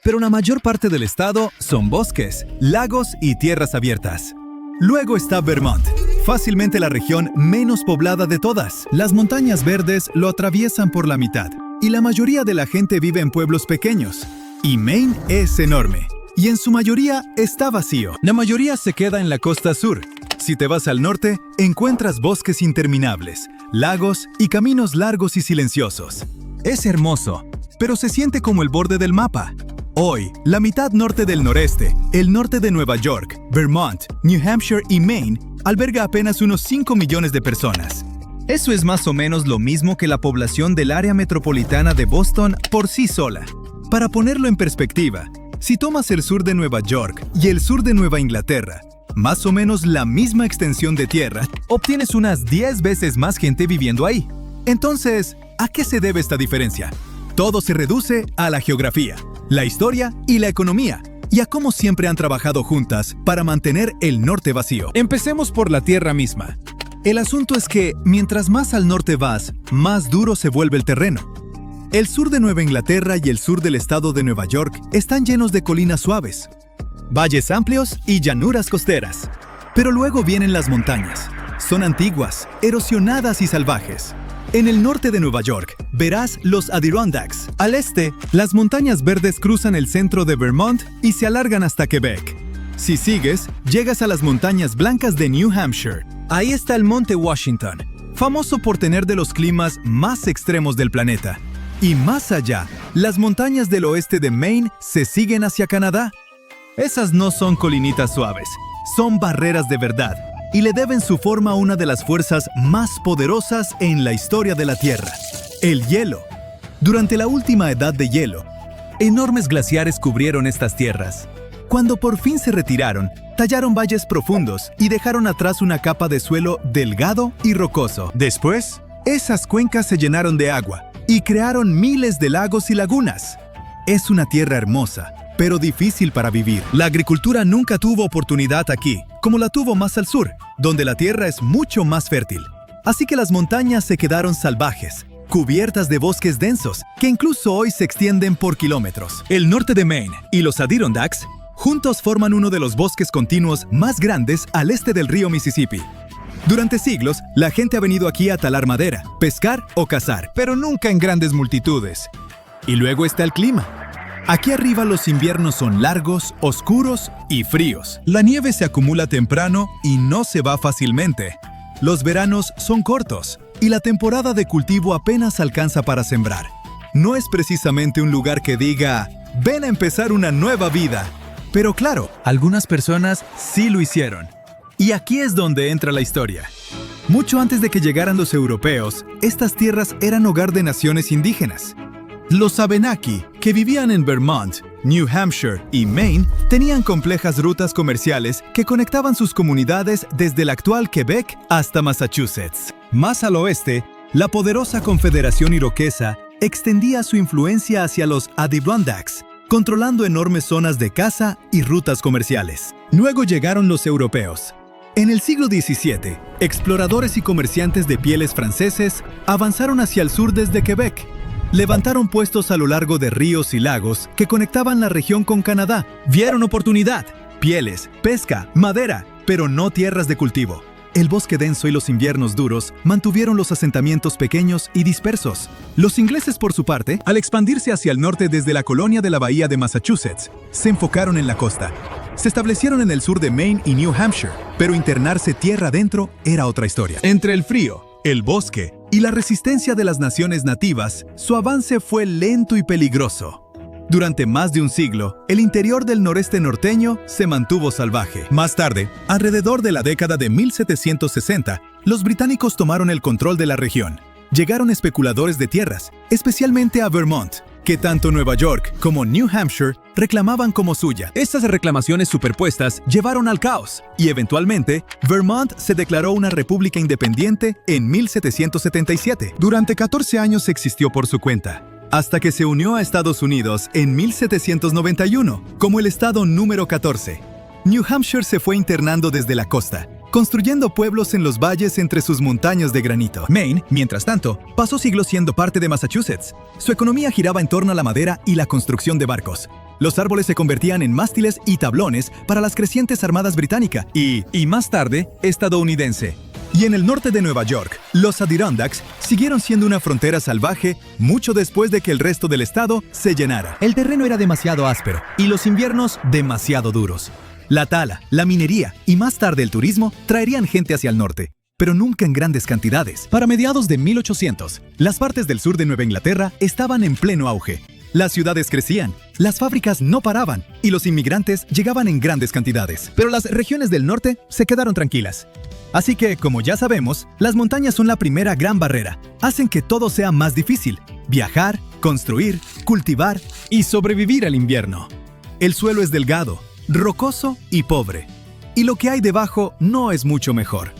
Pero la mayor parte del estado son bosques, lagos y tierras abiertas. Luego está Vermont, fácilmente la región menos poblada de todas. Las montañas verdes lo atraviesan por la mitad, y la mayoría de la gente vive en pueblos pequeños. Y Maine es enorme, y en su mayoría está vacío. La mayoría se queda en la costa sur. Si te vas al norte, encuentras bosques interminables, lagos y caminos largos y silenciosos. Es hermoso, pero se siente como el borde del mapa. Hoy, la mitad norte del noreste, el norte de Nueva York, Vermont, New Hampshire y Maine, alberga apenas unos 5 millones de personas. Eso es más o menos lo mismo que la población del área metropolitana de Boston por sí sola. Para ponerlo en perspectiva, si tomas el sur de Nueva York y el sur de Nueva Inglaterra, más o menos la misma extensión de tierra, obtienes unas 10 veces más gente viviendo ahí. Entonces, ¿a qué se debe esta diferencia? Todo se reduce a la geografía, la historia y la economía, y a cómo siempre han trabajado juntas para mantener el norte vacío. Empecemos por la tierra misma. El asunto es que, mientras más al norte vas, más duro se vuelve el terreno. El sur de Nueva Inglaterra y el sur del estado de Nueva York están llenos de colinas suaves, valles amplios y llanuras costeras. Pero luego vienen las montañas. Son antiguas, erosionadas y salvajes. En el norte de Nueva York, verás los Adirondacks. Al este, las montañas verdes cruzan el centro de Vermont y se alargan hasta Quebec. Si sigues, llegas a las montañas blancas de New Hampshire. Ahí está el Monte Washington, famoso por tener de los climas más extremos del planeta. Y más allá, las montañas del oeste de Maine se siguen hacia Canadá. Esas no son colinitas suaves, son barreras de verdad, y le deben su forma a una de las fuerzas más poderosas en la historia de la Tierra: el hielo. Durante la última edad de hielo, enormes glaciares cubrieron estas tierras. Cuando por fin se retiraron, tallaron valles profundos y dejaron atrás una capa de suelo delgado y rocoso. Después, esas cuencas se llenaron de agua y crearon miles de lagos y lagunas. Es una tierra hermosa, pero difícil para vivir. La agricultura nunca tuvo oportunidad aquí, como la tuvo más al sur, donde la tierra es mucho más fértil. Así que las montañas se quedaron salvajes, cubiertas de bosques densos, que incluso hoy se extienden por kilómetros. El norte de Maine y los Adirondacks juntos forman uno de los bosques continuos más grandes al este del río Mississippi. Durante siglos, la gente ha venido aquí a talar madera, pescar o cazar, pero nunca en grandes multitudes. Y luego está el clima. Aquí arriba los inviernos son largos, oscuros y fríos. La nieve se acumula temprano y no se va fácilmente. Los veranos son cortos y la temporada de cultivo apenas alcanza para sembrar. No es precisamente un lugar que diga, ven a empezar una nueva vida. Pero claro, algunas personas sí lo hicieron. Y aquí es donde entra la historia. Mucho antes de que llegaran los europeos, estas tierras eran hogar de naciones indígenas. Los Abenaki, que vivían en Vermont, New Hampshire y Maine, tenían complejas rutas comerciales que conectaban sus comunidades desde el actual Quebec hasta Massachusetts. Más al oeste, la poderosa Confederación Iroquesa extendía su influencia hacia los Adirondacks, controlando enormes zonas de caza y rutas comerciales. Luego llegaron los europeos. En el siglo XVII, exploradores y comerciantes de pieles franceses avanzaron hacia el sur desde Quebec. Levantaron puestos a lo largo de ríos y lagos que conectaban la región con Canadá. Vieron oportunidad, pieles, pesca, madera, pero no tierras de cultivo. El bosque denso y los inviernos duros mantuvieron los asentamientos pequeños y dispersos. Los ingleses, por su parte, al expandirse hacia el norte desde la colonia de la bahía de Massachusetts, se enfocaron en la costa. Se establecieron en el sur de Maine y New Hampshire, pero internarse tierra adentro era otra historia. Entre el frío, el bosque y la resistencia de las naciones nativas, su avance fue lento y peligroso. Durante más de un siglo, el interior del noreste norteño se mantuvo salvaje. Más tarde, alrededor de la década de 1760, los británicos tomaron el control de la región. Llegaron especuladores de tierras, especialmente a Vermont, que tanto Nueva York como New Hampshire reclamaban como suya. Estas reclamaciones superpuestas llevaron al caos, y eventualmente, Vermont se declaró una república independiente en 1777. Durante 14 años existió por su cuenta, hasta que se unió a Estados Unidos en 1791, como el estado número 14. New Hampshire se fue internando desde la costa, construyendo pueblos en los valles entre sus montañas de granito. Maine, mientras tanto, pasó siglos siendo parte de Massachusetts. Su economía giraba en torno a la madera y la construcción de barcos. Los árboles se convertían en mástiles y tablones para las crecientes armadas británica y más tarde, estadounidense. Y en el norte de Nueva York, los Adirondacks siguieron siendo una frontera salvaje mucho después de que el resto del estado se llenara. El terreno era demasiado áspero y los inviernos demasiado duros. La tala, la minería y más tarde el turismo traerían gente hacia el norte, pero nunca en grandes cantidades. Para mediados de 1800, las partes del sur de Nueva Inglaterra estaban en pleno auge. Las ciudades crecían, las fábricas no paraban y los inmigrantes llegaban en grandes cantidades. Pero las regiones del norte se quedaron tranquilas. Así que, como ya sabemos, las montañas son la primera gran barrera. Hacen que todo sea más difícil: viajar, construir, cultivar y sobrevivir al invierno. El suelo es delgado, rocoso y pobre. Y lo que hay debajo no es mucho mejor.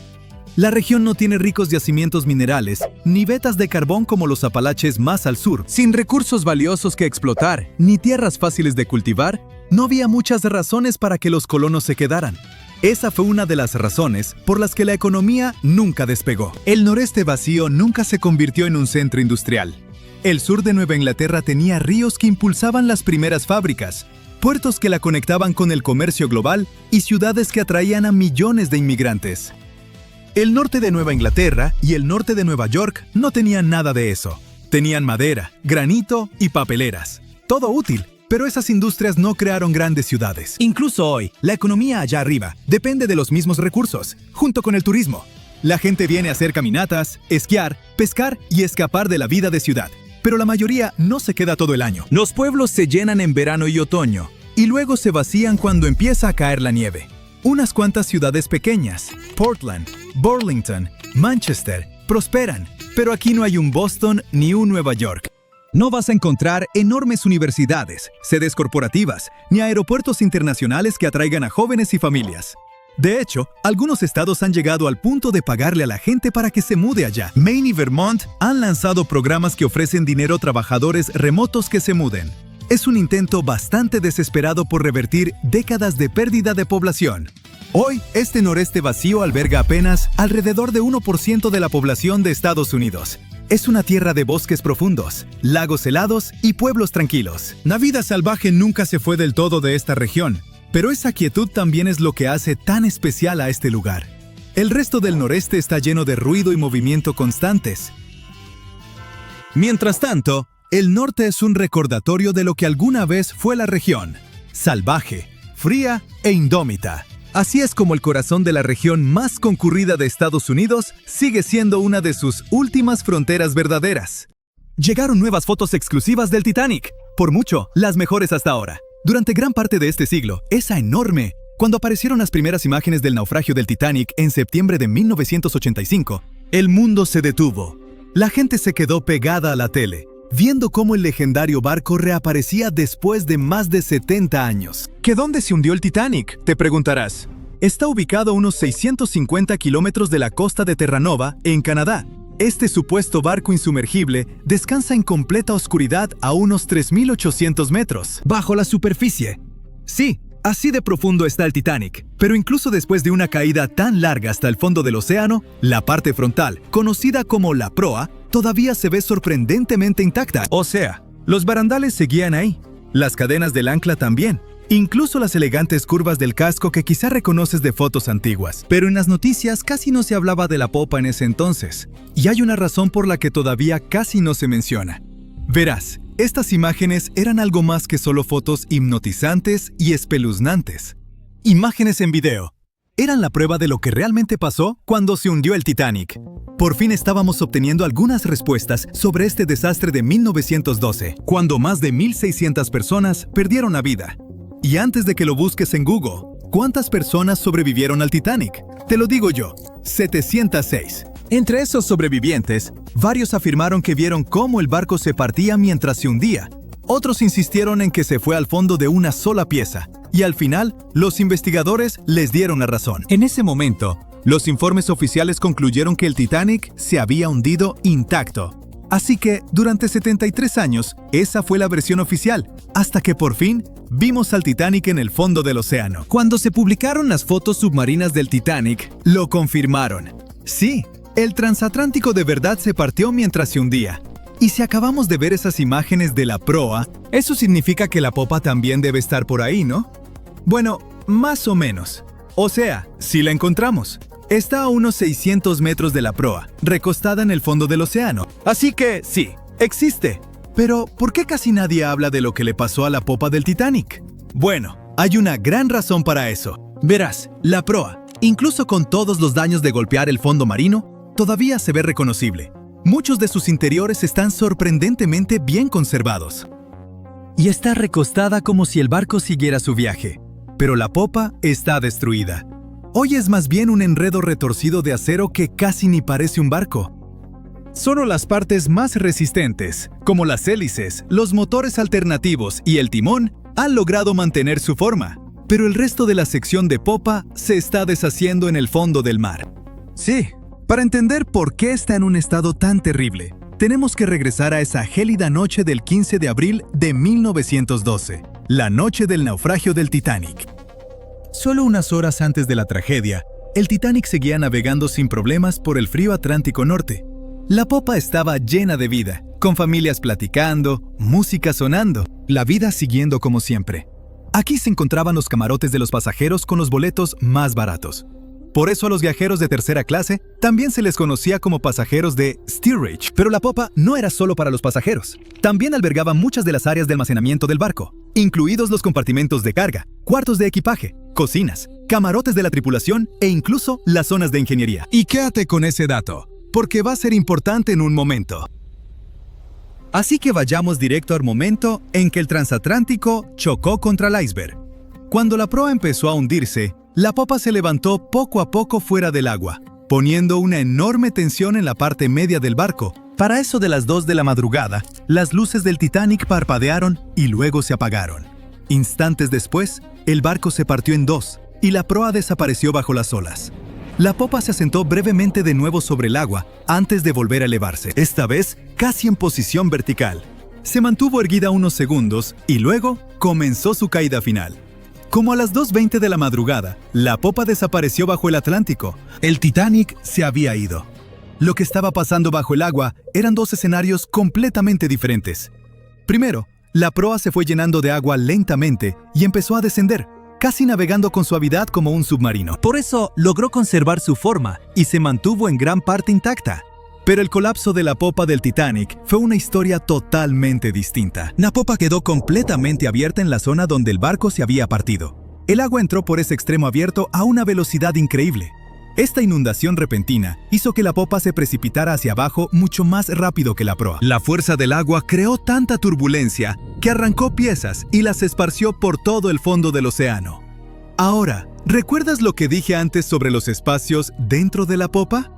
La región no tiene ricos yacimientos minerales, ni vetas de carbón como los Apalaches más al sur. Sin recursos valiosos que explotar, ni tierras fáciles de cultivar, no había muchas razones para que los colonos se quedaran. Esa fue una de las razones por las que la economía nunca despegó. El noreste vacío nunca se convirtió en un centro industrial. El sur de Nueva Inglaterra tenía ríos que impulsaban las primeras fábricas, puertos que la conectaban con el comercio global y ciudades que atraían a millones de inmigrantes. El norte de Nueva Inglaterra y el norte de Nueva York no tenían nada de eso. Tenían madera, granito y papeleras. Todo útil, pero esas industrias no crearon grandes ciudades. Incluso hoy, la economía allá arriba depende de los mismos recursos, junto con el turismo. La gente viene a hacer caminatas, esquiar, pescar y escapar de la vida de ciudad. Pero la mayoría no se queda todo el año. Los pueblos se llenan en verano y otoño, y luego se vacían cuando empieza a caer la nieve. Unas cuantas ciudades pequeñas, Portland, Burlington, Manchester, prosperan, pero aquí no hay un Boston ni un Nueva York. No vas a encontrar enormes universidades, sedes corporativas, ni aeropuertos internacionales que atraigan a jóvenes y familias. De hecho, algunos estados han llegado al punto de pagarle a la gente para que se mude allá. Maine y Vermont han lanzado programas que ofrecen dinero a trabajadores remotos que se muden. Es un intento bastante desesperado por revertir décadas de pérdida de población. Hoy, este noreste vacío alberga apenas alrededor de 1% de la población de Estados Unidos. Es una tierra de bosques profundos, lagos helados y pueblos tranquilos. La vida salvaje nunca se fue del todo de esta región, pero esa quietud también es lo que hace tan especial a este lugar. El resto del noreste está lleno de ruido y movimiento constantes. Mientras tanto, el norte es un recordatorio de lo que alguna vez fue la región: salvaje, fría e indómita. Así es como el corazón de la región más concurrida de Estados Unidos sigue siendo una de sus últimas fronteras verdaderas. Llegaron nuevas fotos exclusivas del Titanic, por mucho, las mejores hasta ahora. Durante gran parte de este siglo, esa enorme. Cuando aparecieron las primeras imágenes del naufragio del Titanic en septiembre de 1985, el mundo se detuvo. La gente se quedó pegada a la tele, viendo cómo el legendario barco reaparecía después de más de 70 años. ¿Que dónde se hundió el Titanic?, te preguntarás. Está ubicado a unos 650 kilómetros de la costa de Terranova, en Canadá. Este supuesto barco insumergible descansa en completa oscuridad a unos 3.800 metros, bajo la superficie. Sí, así de profundo está el Titanic, pero incluso después de una caída tan larga hasta el fondo del océano, la parte frontal, conocida como la proa, todavía se ve sorprendentemente intacta. O sea, los barandales seguían ahí, las cadenas del ancla también, incluso las elegantes curvas del casco que quizá reconoces de fotos antiguas. Pero en las noticias casi no se hablaba de la popa en ese entonces, y hay una razón por la que todavía casi no se menciona. Verás, estas imágenes eran algo más que solo fotos hipnotizantes y espeluznantes. Imágenes en video. Eran la prueba de lo que realmente pasó cuando se hundió el Titanic. Por fin estábamos obteniendo algunas respuestas sobre este desastre de 1912, cuando más de 1.600 personas perdieron la vida. Y antes de que lo busques en Google, ¿cuántas personas sobrevivieron al Titanic? Te lo digo yo, 706. Entre esos sobrevivientes, varios afirmaron que vieron cómo el barco se partía mientras se hundía. Otros insistieron en que se fue al fondo de una sola pieza, y al final, los investigadores les dieron la razón. En ese momento, los informes oficiales concluyeron que el Titanic se había hundido intacto. Así que, durante 73 años, esa fue la versión oficial, hasta que por fin vimos al Titanic en el fondo del océano. Cuando se publicaron las fotos submarinas del Titanic, lo confirmaron. Sí, el transatlántico de verdad se partió mientras se hundía. Y si acabamos de ver esas imágenes de la proa, eso significa que la popa también debe estar por ahí, ¿no? Bueno, más o menos. O sea, si la encontramos. Está a unos 600 metros de la proa, recostada en el fondo del océano. Así que, sí, existe. Pero, ¿por qué casi nadie habla de lo que le pasó a la popa del Titanic? Bueno, hay una gran razón para eso. Verás, la proa, incluso con todos los daños de golpear el fondo marino, todavía se ve reconocible. Muchos de sus interiores están sorprendentemente bien conservados. y está recostada como si el barco siguiera su viaje. Pero la popa está destruida. Hoy es más bien un enredo retorcido de acero que casi ni parece un barco. Solo las partes más resistentes, como las hélices, los motores alternativos y el timón, han logrado mantener su forma. Pero el resto de la sección de popa se está deshaciendo en el fondo del mar. Sí, para entender por qué está en un estado tan terrible, tenemos que regresar a esa gélida noche del 15 de abril de 1912, la noche del naufragio del Titanic. Solo unas horas antes de la tragedia, el Titanic seguía navegando sin problemas por el frío Atlántico Norte. La popa estaba llena de vida, con familias platicando, música sonando, la vida siguiendo como siempre. Aquí se encontraban los camarotes de los pasajeros con los boletos más baratos. Por eso a los viajeros de tercera clase también se les conocía como pasajeros de steerage. Pero la popa no era solo para los pasajeros. También albergaba muchas de las áreas de almacenamiento del barco, incluidos los compartimentos de carga, cuartos de equipaje, cocinas, camarotes de la tripulación e incluso las zonas de ingeniería. Y quédate con ese dato, porque va a ser importante en un momento. Así que vayamos directo al momento en que el transatlántico chocó contra el iceberg. Cuando la proa empezó a hundirse, la popa se levantó poco a poco fuera del agua, poniendo una enorme tensión en la parte media del barco. Para eso de las 2 de la madrugada, las luces del Titanic parpadearon y luego se apagaron. Instantes después, el barco se partió en dos y la proa desapareció bajo las olas. La popa se asentó brevemente de nuevo sobre el agua antes de volver a elevarse, esta vez casi en posición vertical. Se mantuvo erguida unos segundos y luego comenzó su caída final. Como a las 2:20 de la madrugada, la popa desapareció bajo el Atlántico. El Titanic se había ido. Lo que estaba pasando bajo el agua eran dos escenarios completamente diferentes. Primero, la proa se fue llenando de agua lentamente y empezó a descender, casi navegando con suavidad como un submarino. Por eso logró conservar su forma y se mantuvo en gran parte intacta. Pero el colapso de la popa del Titanic fue una historia totalmente distinta. La popa quedó completamente abierta en la zona donde el barco se había partido. El agua entró por ese extremo abierto a una velocidad increíble. Esta inundación repentina hizo que la popa se precipitara hacia abajo mucho más rápido que la proa. La fuerza del agua creó tanta turbulencia que arrancó piezas y las esparció por todo el fondo del océano. Ahora, ¿recuerdas lo que dije antes sobre los espacios dentro de la popa?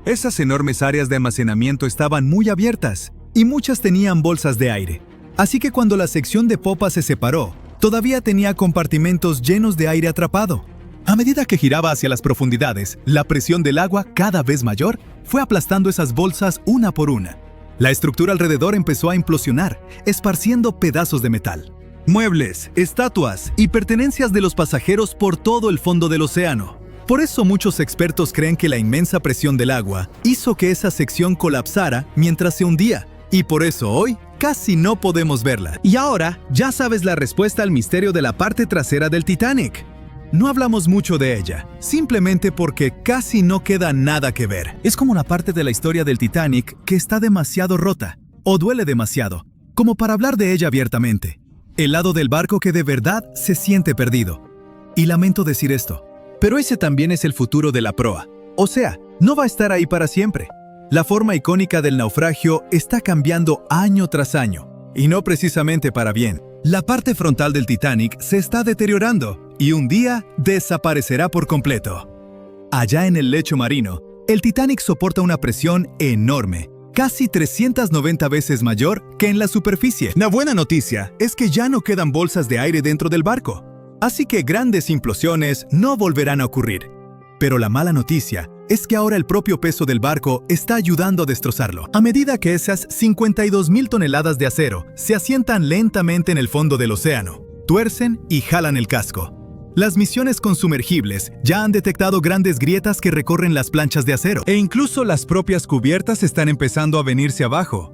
Esas enormes áreas de almacenamiento estaban muy abiertas y muchas tenían bolsas de aire. Así que cuando la sección de popa se separó, todavía tenía compartimentos llenos de aire atrapado. A medida que giraba hacia las profundidades, la presión del agua, cada vez mayor, fue aplastando esas bolsas una por una. La estructura alrededor empezó a implosionar, esparciendo pedazos de metal. Muebles, estatuas y pertenencias de los pasajeros por todo el fondo del océano. Por eso muchos expertos creen que la inmensa presión del agua hizo que esa sección colapsara mientras se hundía, y por eso hoy casi no podemos verla. Y ahora ya sabes la respuesta al misterio de la parte trasera del Titanic. No hablamos mucho de ella, simplemente porque casi no queda nada que ver. Es como una parte de la historia del Titanic que está demasiado rota, o duele demasiado, como para hablar de ella abiertamente. El lado del barco que de verdad se siente perdido. Y lamento decir esto, pero ese también es el futuro de la proa. O sea, no va a estar ahí para siempre. La forma icónica del naufragio está cambiando año tras año, y no precisamente para bien. La parte frontal del Titanic se está deteriorando, y un día desaparecerá por completo. Allá en el lecho marino, el Titanic soporta una presión enorme, casi 390 veces mayor que en la superficie. La buena noticia es que ya no quedan bolsas de aire dentro del barco. Así que grandes implosiones no volverán a ocurrir. Pero la mala noticia es que ahora el propio peso del barco está ayudando a destrozarlo. A medida que esas 52,000 toneladas de acero se asientan lentamente en el fondo del océano, tuercen y jalan el casco. Las misiones con sumergibles ya han detectado grandes grietas que recorren las planchas de acero, e incluso las propias cubiertas están empezando a venirse abajo.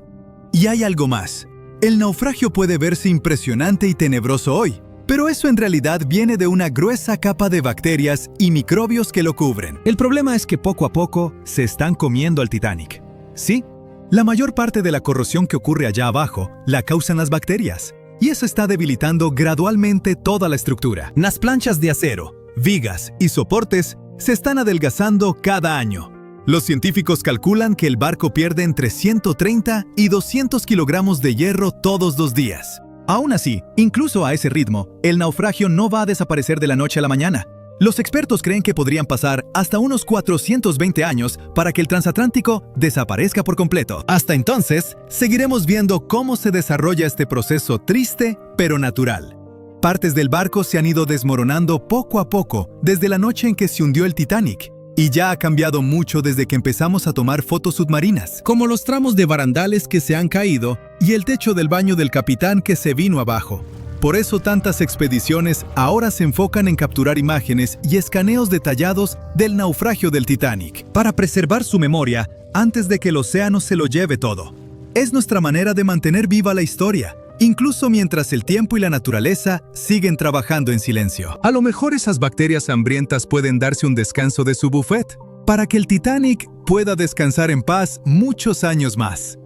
Y hay algo más. El naufragio puede verse impresionante y tenebroso hoy, pero eso en realidad viene de una gruesa capa de bacterias y microbios que lo cubren. El problema es que poco a poco se están comiendo al Titanic. Sí, la mayor parte de la corrosión que ocurre allá abajo la causan las bacterias, y eso está debilitando gradualmente toda la estructura. Las planchas de acero, vigas y soportes se están adelgazando cada año. Los científicos calculan que el barco pierde entre 130 y 200 kilogramos de hierro todos los días. Aún así, incluso a ese ritmo, el naufragio no va a desaparecer de la noche a la mañana. Los expertos creen que podrían pasar hasta unos 420 años para que el transatlántico desaparezca por completo. Hasta entonces, seguiremos viendo cómo se desarrolla este proceso triste pero natural. Partes del barco se han ido desmoronando poco a poco desde la noche en que se hundió el Titanic, y ya ha cambiado mucho desde que empezamos a tomar fotos submarinas, como los tramos de barandales que se han caído y el techo del baño del capitán que se vino abajo. Por eso tantas expediciones ahora se enfocan en capturar imágenes y escaneos detallados del naufragio del Titanic, para preservar su memoria antes de que el océano se lo lleve todo. Es nuestra manera de mantener viva la historia, incluso mientras el tiempo y la naturaleza siguen trabajando en silencio. A lo mejor esas bacterias hambrientas pueden darse un descanso de su buffet, para que el Titanic pueda descansar en paz muchos años más.